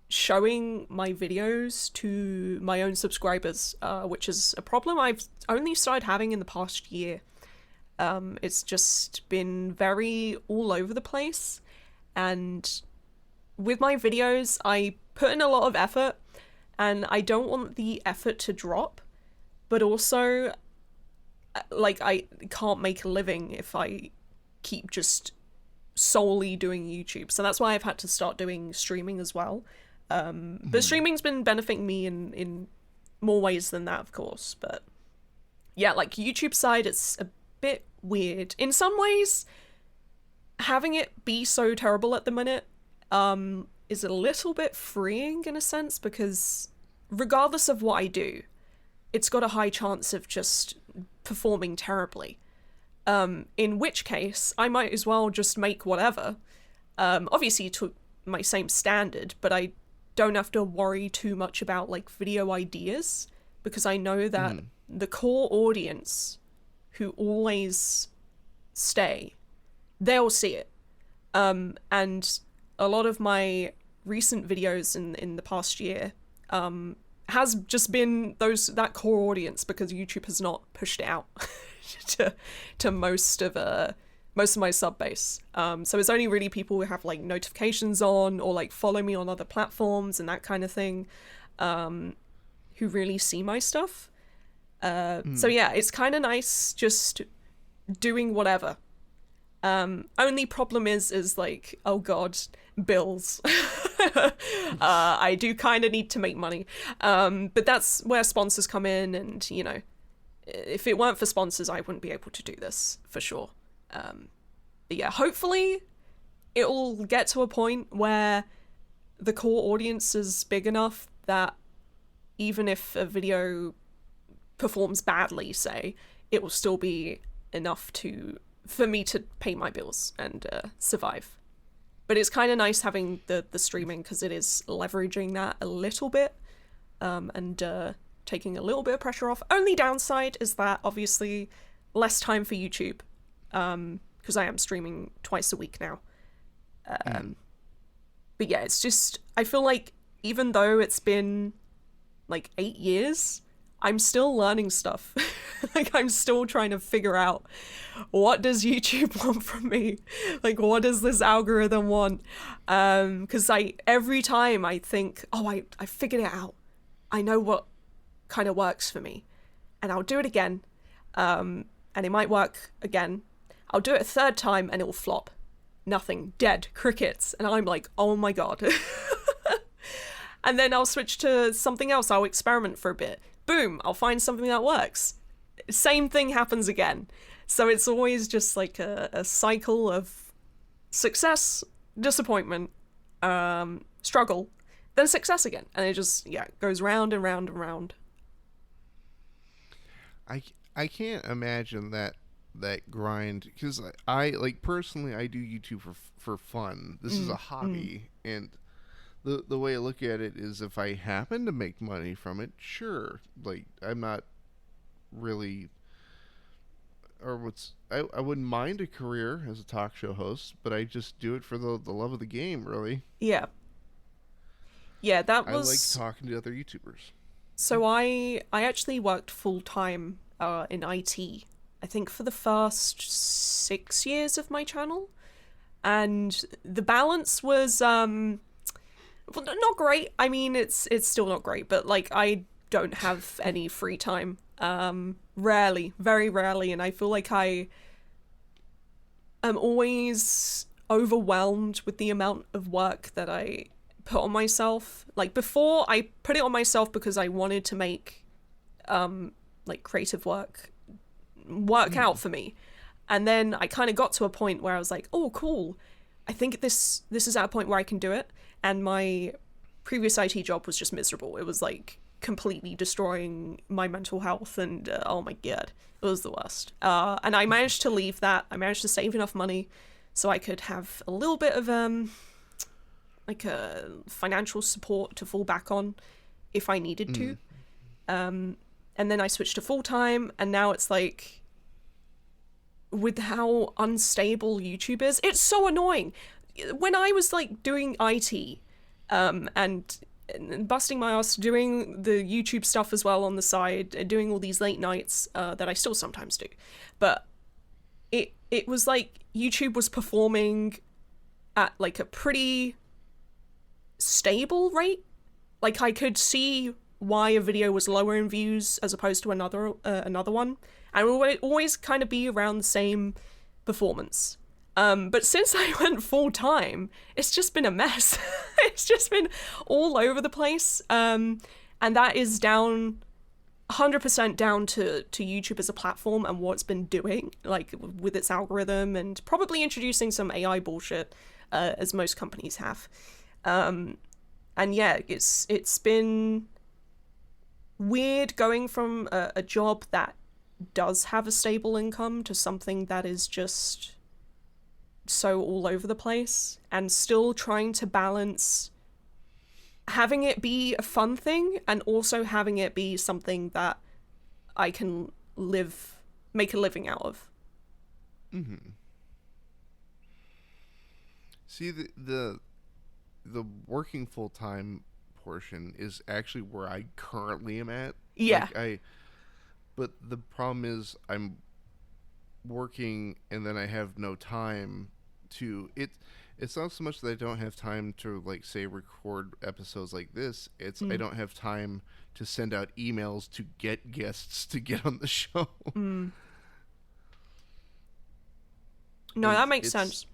showing my videos to my own subscribers, which is a problem I've only started having in the past year. It's just been very all over the place. And with my videos, I put in a lot of effort, and I don't want the effort to drop, but also, like, I can't make a living if I keep just solely doing YouTube. So that's why I've had to start doing streaming as well. But streaming's been benefiting me in more ways than that, of course. But yeah, like, YouTube side, it's a bit weird. In some ways, having it be so terrible at the minute is a little bit freeing in a sense, because regardless of what I do, it's got a high chance of just performing terribly. In which case, I might as well just make whatever. Obviously to my same standard, but I don't have to worry too much about, like, video ideas, because I know that the core audience who always stay, they'll see it. And a lot of my recent videos in the past year has just been that core audience, because YouTube has not pushed it out to most of my sub base. So it's only really people who have, like, notifications on, or, like, follow me on other platforms and that kind of thing, who really see my stuff. So yeah, it's kind of nice just doing whatever. Only problem is like, oh god, bills. I do kind of need to make money. But that's where sponsors come in, and, you know, if it weren't for sponsors, I wouldn't be able to do this, for sure. But yeah, hopefully it'll get to a point where the core audience is big enough that even if a video performs badly, say, it will still be enough for me to pay my bills and survive. But it's kind of nice having the streaming, because it is leveraging that a little bit, and taking a little bit of pressure off. Only downside is that, obviously, less time for YouTube, because I am streaming twice a week now. But yeah, it's just, I feel like even though it's been like 8 years, I'm still learning stuff. Like, I'm still trying to figure out, what does YouTube want from me? Like, what does this algorithm want? Because every time I think, oh, I figured it out. I know what kind of works for me. And I'll do it again. And it might work again. I'll do it a third time and it will flop. Nothing. Dead. Crickets. And I'm like, oh my god. And then I'll switch to something else. I'll experiment for a bit. Boom, I'll find something that works. Same thing happens again. So it's always just like a cycle of success, disappointment, struggle, then success again. And it just, yeah, goes round and round and round. I can't imagine that grind, because I like, personally, I do YouTube for fun. This is a hobby, and the way I look at it is, if I happen to make money from it, sure. Like, I'm not really, I wouldn't mind a career as a talk show host, but I just do it for the love of the game, really. Yeah. Yeah, that was... I like talking to other YouTubers. So I actually worked full-time in IT, I think for the first 6 years of my channel. And the balance was... well, not great. I mean, it's still not great, but, like, I don't have any free time. Rarely, very rarely, and I feel like I am always overwhelmed with the amount of work that I put on myself. Like, before, I put it on myself because I wanted to make like, creative work out for me. And then I kind of got to a point where I was like, oh, cool. I think this is at a point where I can do it. And my previous IT job was just miserable. It was, like, completely destroying my mental health, and oh my god, it was the worst. And I managed to leave that. I managed to save enough money so I could have a little bit of like a financial support to fall back on if I needed to. And then I switched to full-time, and now it's like, with how unstable YouTube is, it's so annoying. When I was, like, doing IT and busting my ass doing the YouTube stuff as well on the side, doing all these late nights that I still sometimes do, but it was like YouTube was performing at like a pretty stable rate. Like I could see why a video was lower in views as opposed to another one, and it would always kind of be around the same performance. But since I went full time, it's just been a mess. It's just been all over the place, and that is down 100% down to YouTube as a platform and what it's been doing, like with its algorithm and probably introducing some AI bullshit, as most companies have. And yeah, it's been weird going from a job that does have a stable income to something that is just so all over the place, and still trying to balance having it be a fun thing and also having it be something that I can make a living out of. Mm-hmm. See, the working full time portion is actually where I currently am at. Yeah. But the problem is I'm working and then I have no time to it. It's not so much that I don't have time to, like, say, record episodes like this. It's I don't have time to send out emails to get guests to get on the show. No, that makes sense.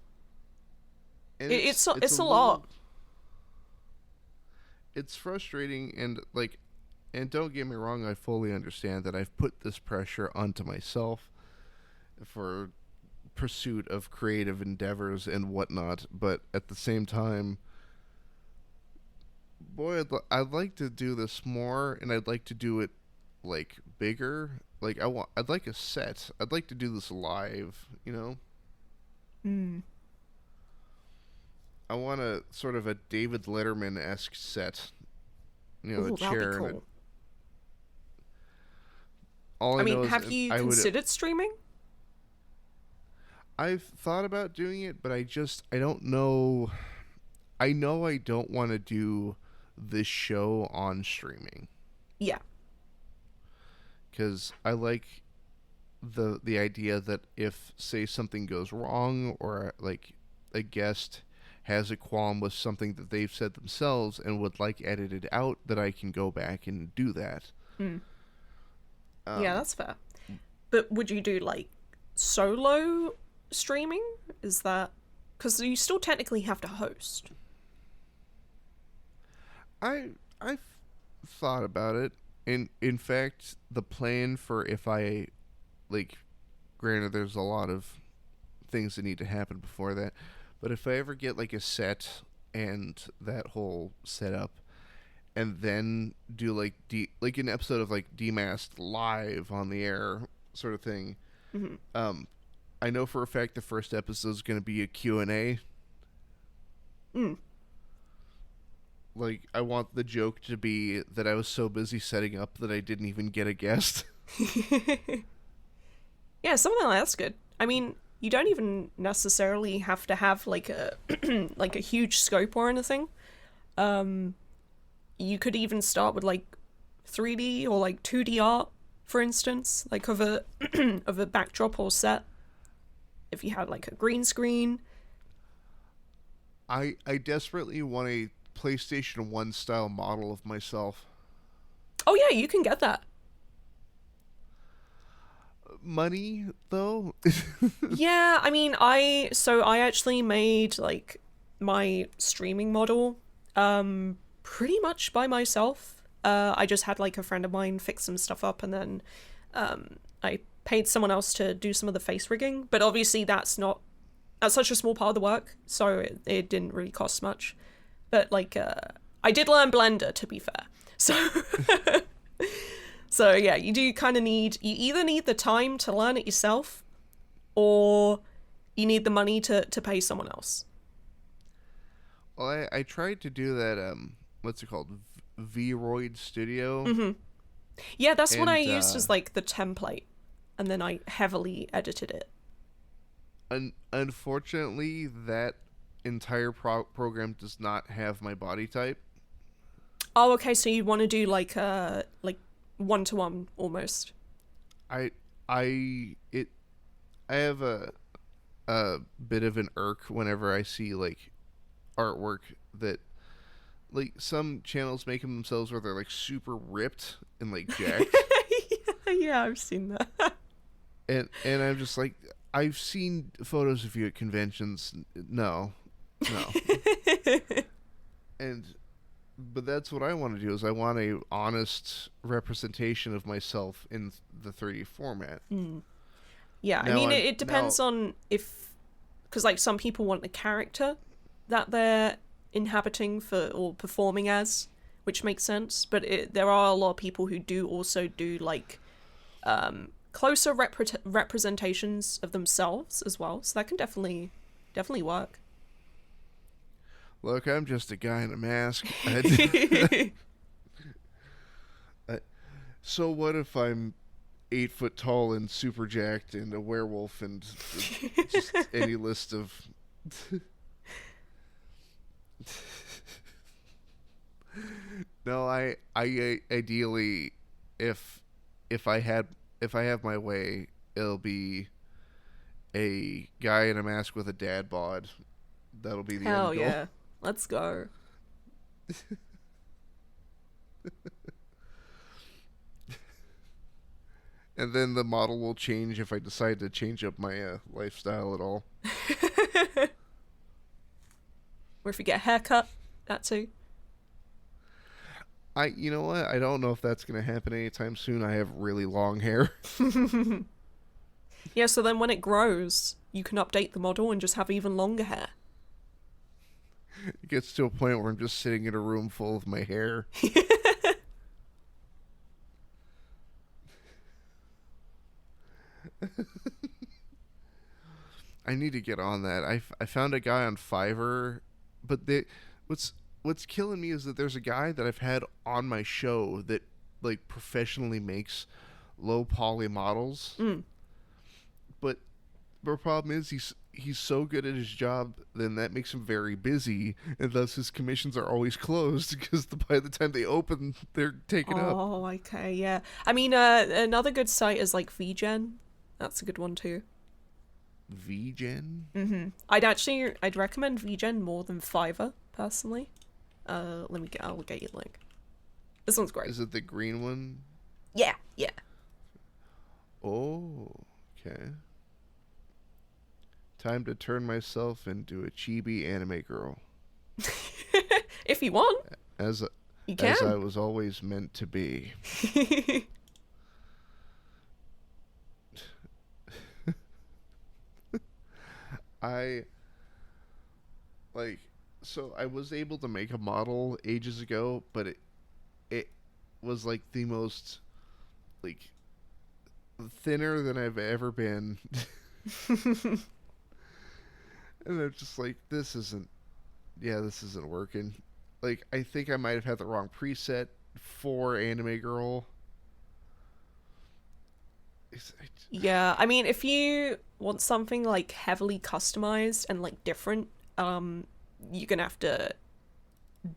It's a lot. It's frustrating, and don't get me wrong, I fully understand that I've put this pressure onto myself for pursuit of creative endeavors and whatnot, but at the same time, boy, I'd like to do this more, and I'd like to do it, like, bigger. Like, I'd like a set. I'd like to do this live, you know? I want a sort of a David Letterman-esque set. You know, Ooh, a chair. that'd be cool. All I know is have you considered streaming? I've thought about doing it, but I don't know. I know I don't want to do this show on streaming. Yeah. Because I like the idea that if, say, something goes wrong, or like a guest has a qualm with something that they've said themselves and would like edited out, that I can go back and do that. Yeah, that's fair. But would you do like solo streaming? Is that because you still technically have to host? I've thought about it. In fact, the plan for if I, like, granted there's a lot of things that need to happen before that, but if I ever get like a set and that whole setup, and then do like an episode of like Demasked live on the air sort of thing. I know for a fact the first episode is going to be a Q&A. Like, I want the joke to be that I was so busy setting up that I didn't even get a guest. Yeah, something like that's good. I mean, you don't even necessarily have to have like a like a huge scope or anything. You could even start with like 3D or like 2D art, for instance, like of a of a backdrop or set. If you had like a green screen. I desperately want a PlayStation 1 style model of myself. Oh yeah, you can get that. Money, though? Yeah, I mean, I actually made like my streaming model pretty much by myself. I just had like a friend of mine fix some stuff up, and then I paid someone else to do some of the face rigging, but obviously that's such a small part of the work, so it didn't really cost much. But like I did learn Blender, to be fair. So so yeah, you do kind of you either need the time to learn it yourself, or you need the money to pay someone else. Well, I tried to do that, what's it called? Vroid Studio. Mm-hmm. Yeah, that's what I used as like the template, and then I heavily edited it. Unfortunately, that entire program does not have my body type. Oh, okay, so you want to do like one-to-one almost. I I have a bit of an irk whenever I see like artwork that like some channels make them themselves where they're like super ripped and like jacked, Yeah, I've seen that. and I'm just like, I've seen photos of you at conventions. No, no, and but that's what I want to do is I want a honest representation of myself in the 3D format. Yeah, I Now mean, I'm it now depends on if, because like some people want a character that they're inhabiting for or performing as, which makes sense. But there are a lot of people who do also do like closer representations of themselves as well. So that can definitely work. look, I'm just a guy in a mask. So what if I'm 8 foot tall and super jacked and a werewolf and just any list of no, I ideally if if I had if I have my way, it'll be a guy in a mask with a dad bod. That'll be the end Hell goal. yeah, let's go. And then the model will change if I decide to change up my lifestyle at all. Or if you get a haircut, that too. You know what? I don't know if that's gonna happen anytime soon. I have really long hair. Yeah, so then when it grows, you can update the model and just have even longer hair. It gets to a point where I'm just sitting in a room full of my hair. I need to get on that. I found a guy on Fiverr, but what's what's killing me is that there's a guy that I've had on my show that like professionally makes low poly models, but the problem is he's so good at his job, then that makes him very busy, and thus his commissions are always closed because by the time they open, they're taken up. Oh, okay, yeah. I mean, another good site is like VGen. That's a good one too. VGen? I'd recommend VGen more than Fiverr, personally. I'll get you a link. This one's great. Is it the green one? Yeah, yeah. Oh, okay. Time to turn myself into a chibi anime girl. If you want, As you as I can. was always meant to be. I like so I was able to make a model ages ago, but it was like the most like thinner than I've ever been. And I'm just like, this isn't working. Like, I think I might have had the wrong preset for anime girl. Yeah, I mean, if you want something like heavily customized and like different, you're gonna have to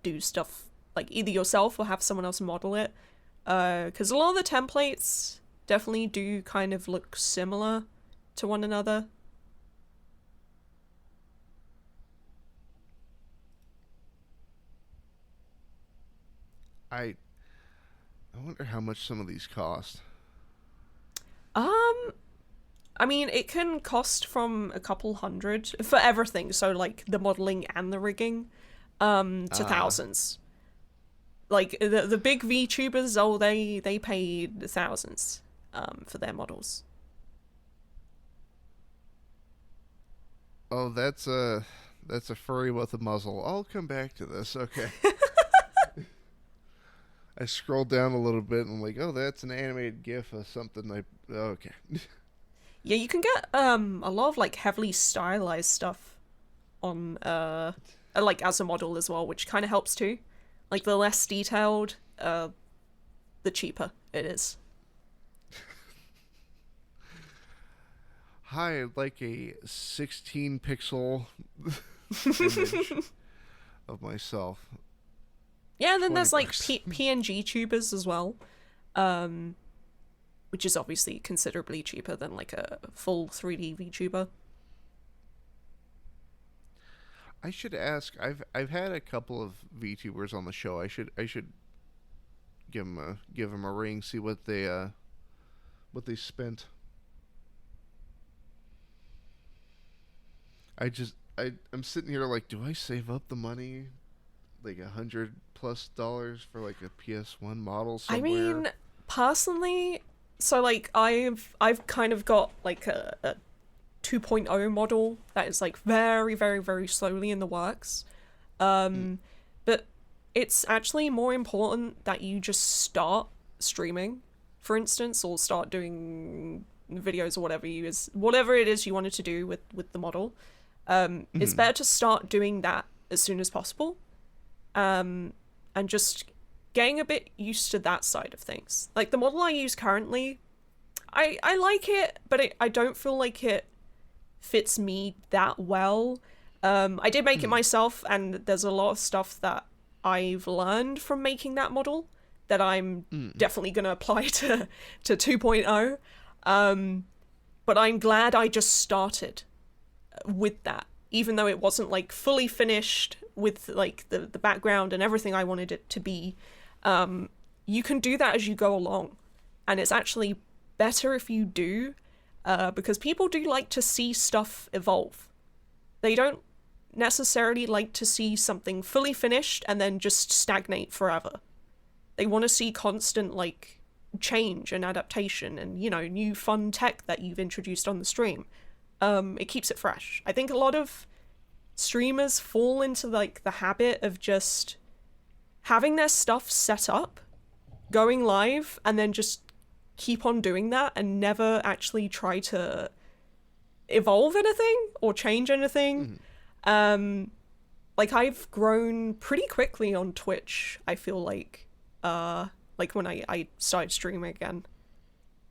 do stuff like either yourself or have someone else model it. Because a lot of the templates definitely do kind of look similar to one another. I I wonder how much some of these cost. Um, I mean, it can cost from a couple hundred for everything, so like the modeling and the rigging, to thousands. Like the big VTubers, oh, they paid thousands, for their models. Oh, that's a furry with a muzzle. I'll come back to this. Okay. I scrolled down a little bit and I'm like, oh, that's an animated GIF of something. Okay. Yeah, you can get a lot of like heavily stylized stuff on like as a model as well, which kind of helps too. Like the less detailed, the cheaper it is. Hi, I'd like a 16 pixel image of myself. Yeah, and then 20 there's like bucks. PNG tubers as well. Um, which is obviously considerably cheaper than like a full 3D VTuber. I should ask. I've had a couple of VTubers on the show. I should give them a ring, see what they spent. I'm sitting here like, do I save up the money, like $100+ for like a PS1 model I somewhere? mean, personally, so like I've kind of got like a 2.0 model that is like very, very, very slowly in the works. Mm. But it's actually more important that you just start streaming, for instance, or start doing videos or whatever it is you wanted to do with the model. It's Mm. better to start doing that as soon as possible, and just getting a bit used to that side of things. Like the model I use currently, I like it, but I don't feel like it fits me that well. I did make it Mm. myself, and there's a lot of stuff that I've learned from making that model that I'm Mm. definitely going to apply to 2.0. But I'm glad I just started with that, even though it wasn't like fully finished with like the background and everything I wanted it to be. You can do that as you go along, and it's actually better if you do, because people do like to see stuff evolve. They don't necessarily like to see something fully finished and then just stagnate forever. They want to see constant like change and adaptation and, you know, new fun tech that you've introduced on the stream. It keeps it fresh. I think a lot of streamers fall into like the habit of just having their stuff set up, going live, and then just keep on doing that and never actually try to evolve anything or change anything. Mm. Like I've grown pretty quickly on Twitch, I feel like when I started streaming again.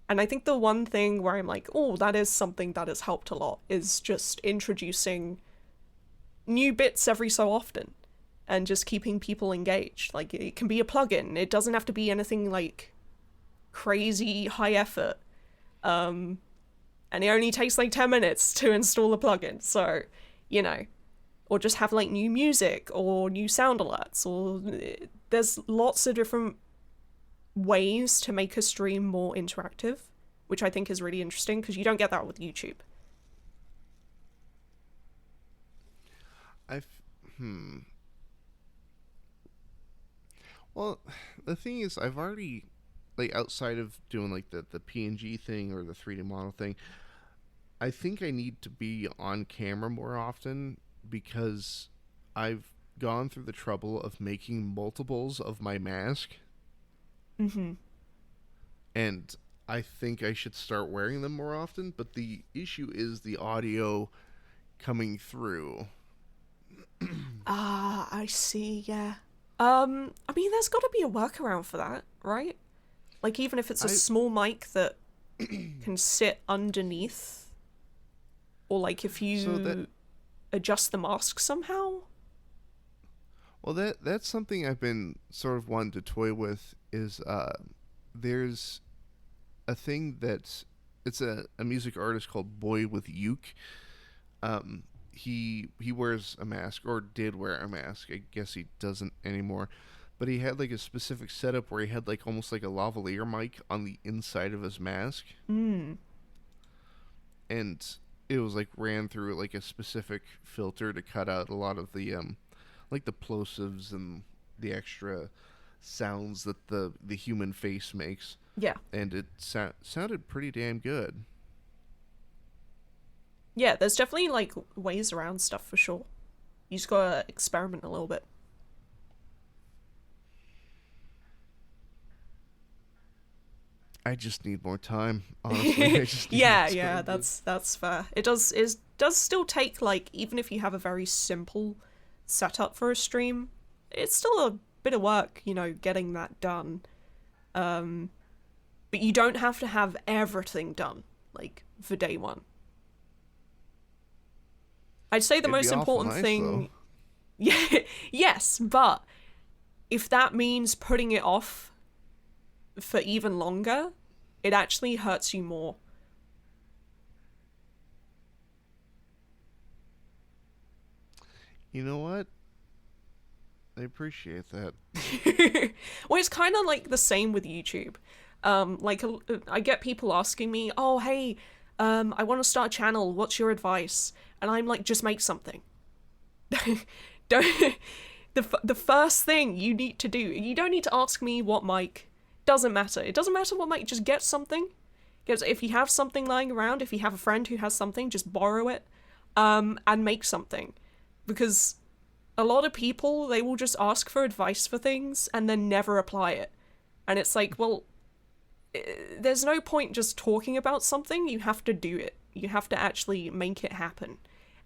And I think the one thing where I'm like, oh, that is something that has helped a lot is just introducing new bits every so often and just keeping people engaged. Like it can be a plugin. It doesn't have to be anything like crazy high effort. And it only takes like 10 minutes to install the plugin. So, you know, or just have like new music or new sound alerts, or there's lots of different ways to make a stream more interactive, which I think is really interesting because you don't get that with YouTube. I've hmm. Well, the thing is, I've already like outside of doing like the PNG thing or the 3D model thing, I think I need to be on camera more often because I've gone through the trouble of making multiples of my mask, Mm-hmm. and I think I should start wearing them more often, but the issue is the audio coming through. Ah, I see, yeah. I mean, there's got to be a workaround for that, right? Like, even if it's a I small mic that can sit underneath, or like if so that you adjust the mask somehow. well that's something I've been sort of wanting to toy with is there's a thing that's it's a music artist called Boy with Uke. He wears a mask or did wear a mask. I guess he doesn't anymore. But he had like a specific setup where he had like almost like a lavalier mic on the inside of his mask, Mm. and it was like ran through like a specific filter to cut out a lot of the like the plosives and the extra sounds that the human face makes, Yeah. and it sounded pretty damn good. Yeah, there's definitely like ways around stuff for sure. You just gotta experiment a little bit. I just need more time. Honestly, I just need more Yeah, yeah, time. that's fair. It does still take like, even if you have a very simple setup for a stream, it's still a bit of work, you know, getting that done. Um, but you don't have to have everything done like for day one. I'd say the It'd be most awful important nice though. thing, yeah, yes, but if that means putting it off for even longer, It actually hurts you more. You know what? I appreciate that. Well, it's kind of like the same with YouTube. Like I get people asking me, "Oh, hey, I want to start a channel. What's your advice?" And I'm like, "Just make something." Don't the first thing you need to do. You don't need to ask me what mic. Doesn't matter. It doesn't matter what mic. Just get something. Because if you have something lying around, if you have a friend who has something, just borrow it, and make something. Because a lot of people, they will just ask for advice for things and then never apply it. And it's like, well, there's no point just talking about something. You have to do it. You have to actually make it happen.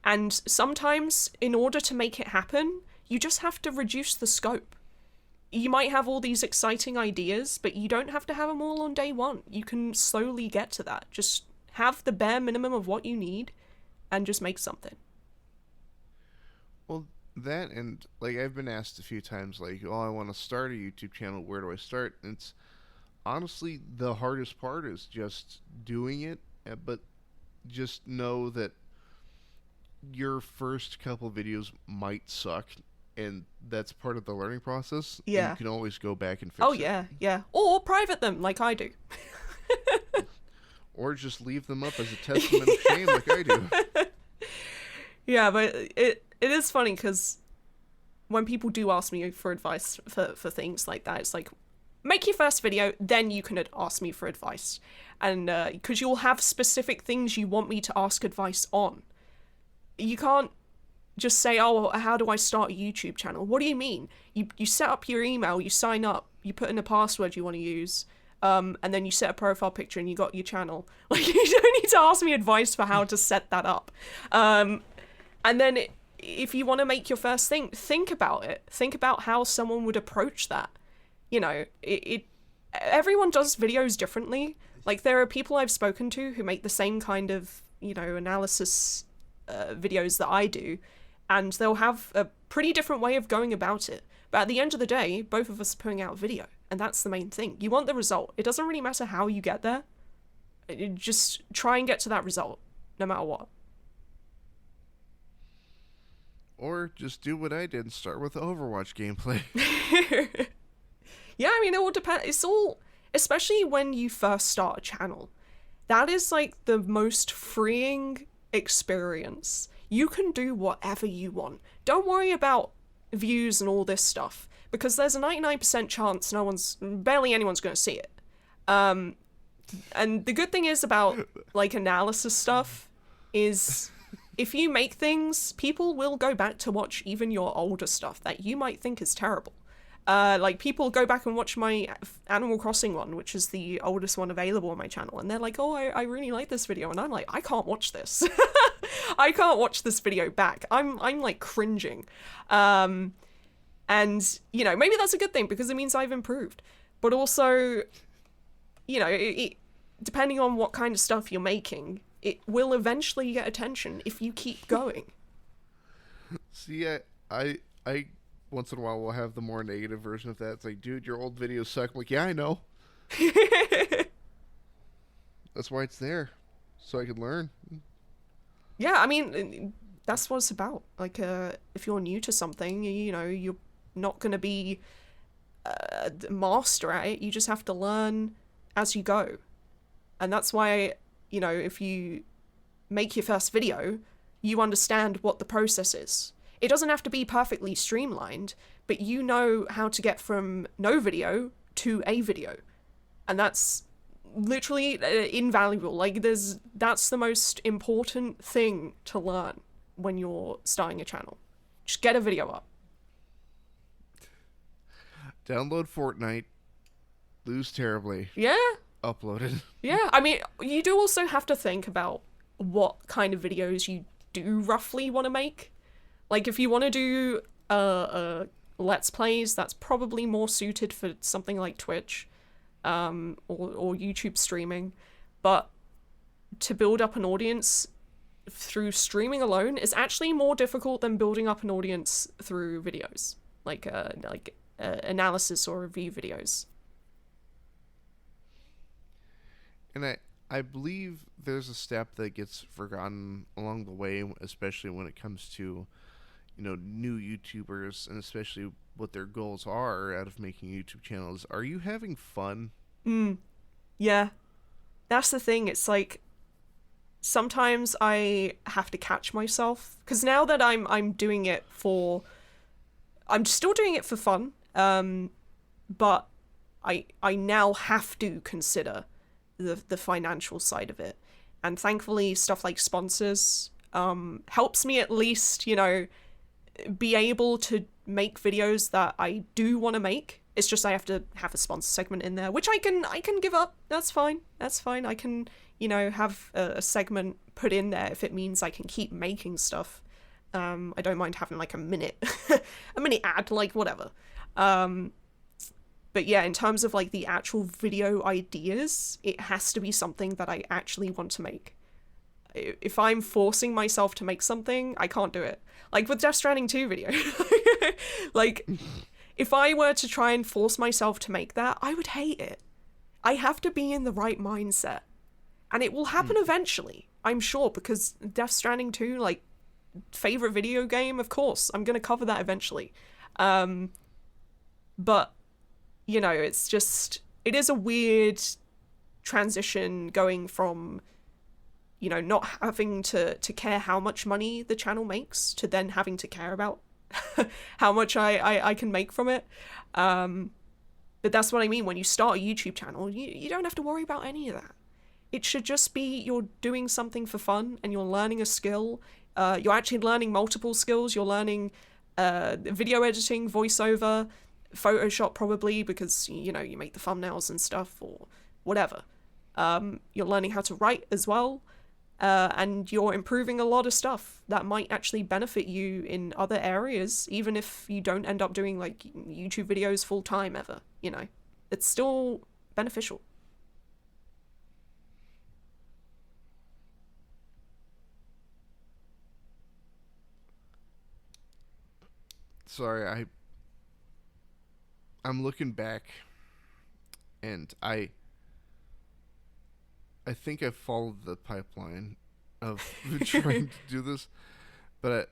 And sometimes, in order to make it happen, you just have to reduce the scope. You might have all these exciting ideas, but you don't have to have them all on day one. You can slowly get to that. Just have the bare minimum of what you need and just make something. Well, that and like I've been asked a few times, like, oh, I want to start a YouTube channel. Where do I start? And it's honestly the hardest part is just doing it, but just know that your first couple videos might suck, and that's part of the learning process. And Yeah. you can always go back and fix Oh, it. yeah, yeah. Or private them, like I do. Or just leave them up as a testament of shame, like I do. Yeah, but it is funny because when people do ask me for advice for things like that, it's like, make your first video, then you can ask me for advice. And because you'll have specific things you want me to ask advice on. You can't just say, oh, how do I start a YouTube channel? What do you mean? You set up your email, you sign up, you put in a password you want to use, and then you set a profile picture and you got your channel. Like, you don't need to ask me advice for how to set that up. And then if you want to make your first thing, think about it. Think about how someone would approach that. You know, everyone does videos differently. Like, there are people I've spoken to who make the same kind of, you know, analysis videos that I do, and they'll have a pretty different way of going about it. But at the end of the day, both of us are putting out video, and that's the main thing. You want the result. It doesn't really matter how you get there. Just try and get to that result, no matter what. Or just do what I did and start with Overwatch gameplay. Yeah, I mean, it all depends. It's all, especially when you first start a channel, that is like the most freeing experience. You can do whatever you want. Don't worry about views and all this stuff, because there's a 99% chance barely anyone's going to see it. And the good thing is about like analysis stuff is if you make things, people will go back to watch even your older stuff that you might think is terrible. Like, people go back and watch my Animal Crossing one, which is the oldest one available on my channel, and they're like, oh, I really like this video, and I'm like, I can't watch this. I can't watch this video back. I'm like cringing. And, you know, maybe that's a good thing, because it means I've improved. But also, you know, depending on what kind of stuff you're making, it will eventually get attention if you keep going. See, I once in a while will have the more negative version of that. It's like, dude, your old videos suck. I'm like, yeah, I know. That's why it's there, so I can learn. Yeah, I mean, that's what it's about. Like, if you're new to something, you know, you're not going to be a master at it. You just have to learn as you go. And that's why, you know, if you make your first video, you understand what the process is. It doesn't have to be perfectly streamlined, but you know how to get from no video to a video. And that's literally invaluable. Like, that's the most important thing to learn when you're starting a channel. Just get a video up. Download Fortnite, lose terribly, Yeah, upload it. yeah. I mean, you do also have to think about what kind of videos you do roughly want to make. Like, if you want to do Let's Plays, that's probably more suited for something like Twitch, or YouTube streaming. But to build up an audience through streaming alone is actually more difficult than building up an audience through videos, like analysis or review videos. And I believe there's a step that gets forgotten along the way, especially when it comes to, new YouTubers, and especially what their goals are out of making YouTube channels. Are you having fun? Yeah, that's the thing. It's like sometimes I have to catch myself because now that I'm doing it for, I'm still doing it for fun. But I now have to consider the financial side of it, and thankfully stuff like sponsors helps me at least be able to make videos that I do want to make. It's just I have to have a sponsor segment in there, which I can give up. That's fine. That's fine. I can have a segment put in there if it means I can keep making stuff. I don't mind having like a minute a minute ad, like whatever. But yeah, in terms of like the actual video ideas, it has to be something that I actually want to make. If I'm forcing myself to make something, I can't do it. Like with Death Stranding 2 video. Like, if I were to try and force myself to make that, I would hate it. I have to be in the right mindset. And it will happen eventually, I'm sure, because Death Stranding 2, like, favorite video game, of course, I'm going to cover that eventually. But, it's just, it is a weird transition going from, not having to care how much money the channel makes to then having to care about how much I can make from it. But that's what I mean. When you start a YouTube channel, you don't have to worry about any of that. It should just be you're doing something for fun and you're learning a skill. You're actually learning multiple skills. You're learning video editing, voiceover, Photoshop probably because, you make the thumbnails and stuff or whatever. You're learning how to write as well. And you're improving a lot of stuff that might actually benefit you in other areas, even if you don't end up doing like YouTube videos full time ever, It's still beneficial. Sorry, I'm looking back, and I think I've followed the pipeline of trying to do this, but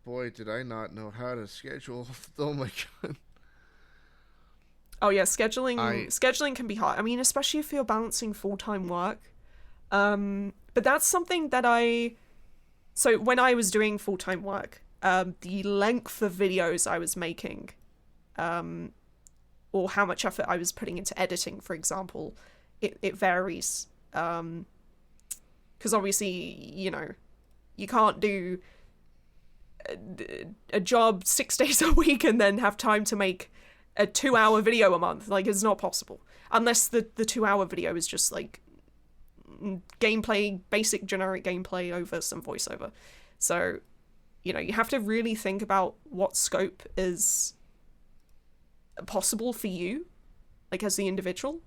boy, did I not know how to schedule. Oh my god. Oh yeah, scheduling can be hard. I mean, especially if you're balancing full-time work. But that's something that so when I was doing full-time work, the length of videos I was making, or how much effort I was putting into editing, for example, it varies. Because obviously, you can't do a job 6 days a week and then have time to make a 2-hour video a month. Like, it's not possible. Unless the 2-hour video is just like gameplay, basic generic gameplay over some voiceover. So, you have to really think about what scope is possible for you, like as the individual.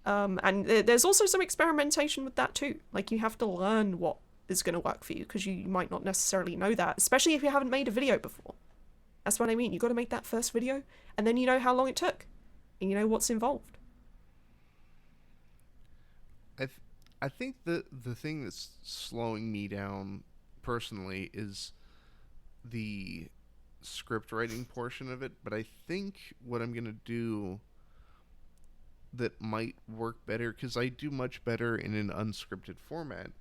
And there's also some experimentation with that too. Like, you have to learn what is going to work for you because you might not necessarily know that, especially if you haven't made a video before. That's what I mean. You got to make that first video, and then you know how long it took, and you know what's involved. I think the thing that's slowing me down personally is the script writing portion of it. But I think what I'm gonna do that might work better, because I do much better in an unscripted format,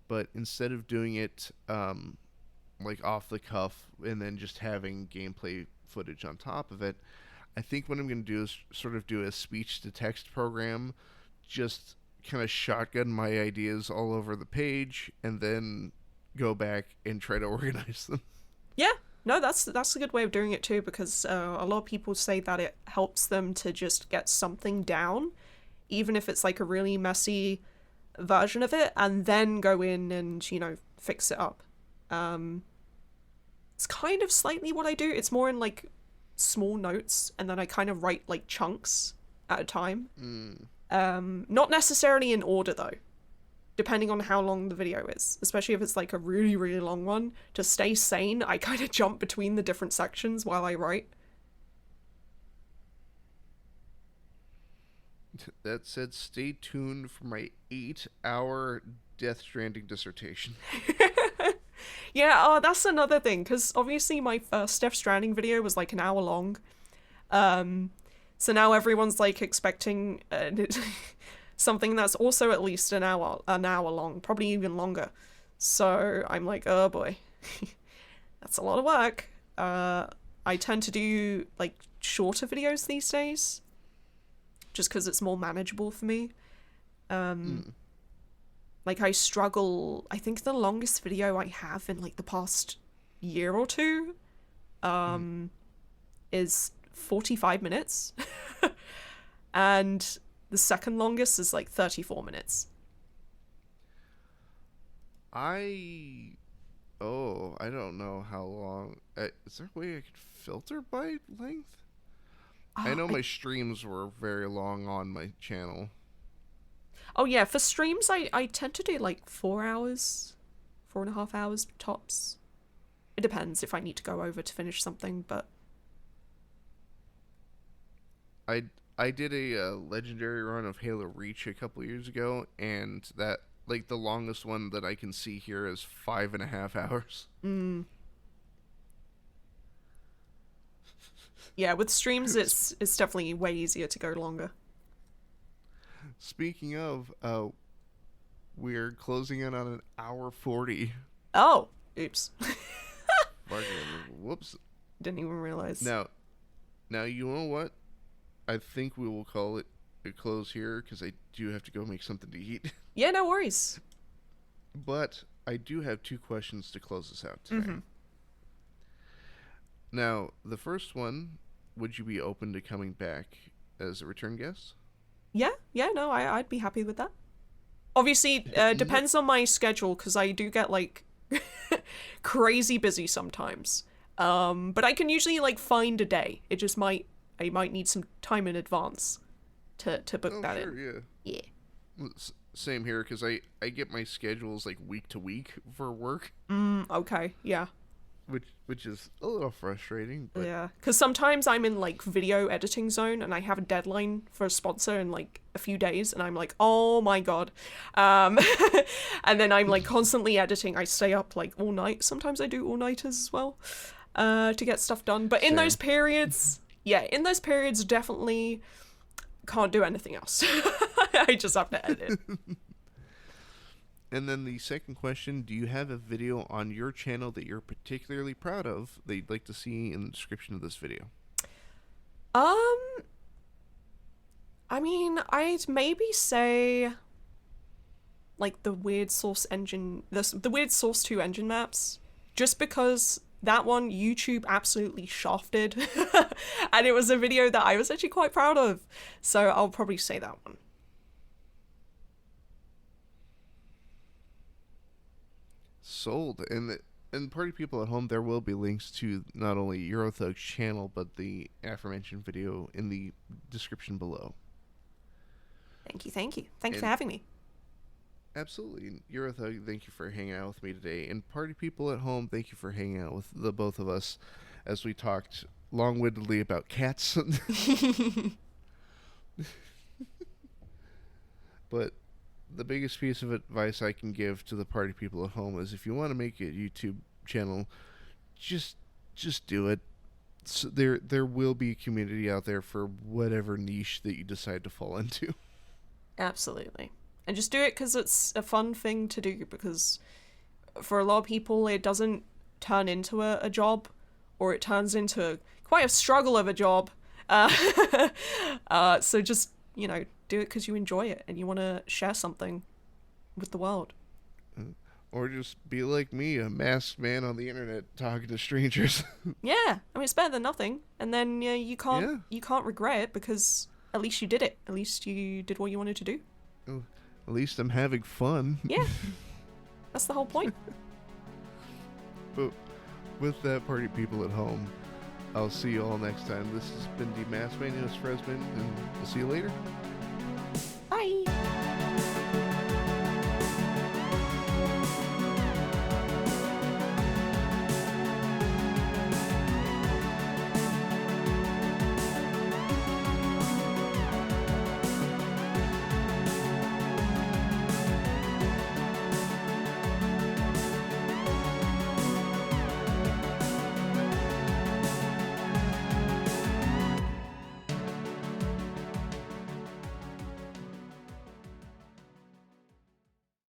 but instead of doing it like off the cuff and then just having gameplay footage on top of it, I think what I'm going to do is sort of do a speech to text program, just kind of shotgun my ideas all over the page and then go back and try to organize them. Yeah, no, that's a good way of doing it too, because a lot of people say that it helps them to just get something down, even if it's like a really messy version of it, and then go in and, fix it up. It's kind of slightly what I do. It's more in like small notes, and then I kind of write like chunks at a time. Not necessarily in order though, depending on how long the video is, especially if it's like a really, really long one. To stay sane, I kind of jump between the different sections while I write. That said, stay tuned for my 8-hour Death Stranding dissertation. Yeah, oh, that's another thing, because obviously my first Death Stranding video was like an hour long. So now everyone's like expecting something that's also at least an hour long, probably even longer. So I'm like, oh boy, that's a lot of work. I tend to do like shorter videos these days, just because it's more manageable for me. Like I struggle. I think the longest video I have in like the past year or two, is 45 minutes, and the second longest is like 34 minutes. I don't know how long. Is there a way I could filter by length? I know my streams were very long on my channel. Oh yeah, for streams I tend to do like 4 hours, 4.5 hours tops. It depends if I need to go over to finish something, but I did a legendary run of Halo Reach a couple years ago, and that like the longest one that I can see here is 5.5 hours. Yeah, with streams it's definitely way easier to go longer. Speaking of, we're closing in on an hour 40. Oh, oops. Whoops. Didn't even realize. Now you know what? I think we will call it a close here because I do have to go make something to eat. Yeah, no worries. But I do have 2 questions to close us out today. Now, the first one, would you be open to coming back as a return guest? Yeah, no, I'd be happy with that. Obviously, depends on my schedule, because I do get, like, crazy busy sometimes. But I can usually, like, find a day. It just I might need some time in advance to book that in. Yeah. Yeah. Same here, because I get my schedules, like, week to week for work. Okay, yeah. Which is a little frustrating. But Yeah, because sometimes I'm in like video editing zone and I have a deadline for a sponsor in like a few days, and I'm like, oh my god, and then I'm like constantly editing. I stay up like all night. Sometimes I do all nighters as well, to get stuff done. But in those periods, definitely can't do anything else. I just have to edit. And then the second question, do you have a video on your channel that you're particularly proud of that you'd like to see in the description of this video? I mean, I'd maybe say like the weird Source engine, the weird Source 2 engine maps, just because that one YouTube absolutely shafted, and it was a video that I was actually quite proud of, so I'll probably say that one. Sold. And party people at home, there will be links to not only EuroThug's channel, but the aforementioned video in the description below. Thank you. Thanks for having me. Absolutely. And EuroThug, thank you for hanging out with me today. And party people at home, thank you for hanging out with the both of us as we talked long-windedly about cats. But the biggest piece of advice I can give to the party people at home is if you want to make a YouTube channel, just do it. So there will be a community out there for whatever niche that you decide to fall into. Absolutely. And just do it because it's a fun thing to do, because for a lot of people it doesn't turn into a job, or it turns into quite a struggle of a job. So just, do it because you enjoy it and you want to share something with the world. Or just be like me, a masked man on the internet talking to strangers. Yeah, I mean, it's better than nothing. And then you can't regret it, because at least you did it. At least you did what you wanted to do. Oh, at least I'm having fun. Yeah, that's the whole point. But with that, party people at home, I'll see you all next time. This has been Demasked. My name is Fresman, and we'll see you later.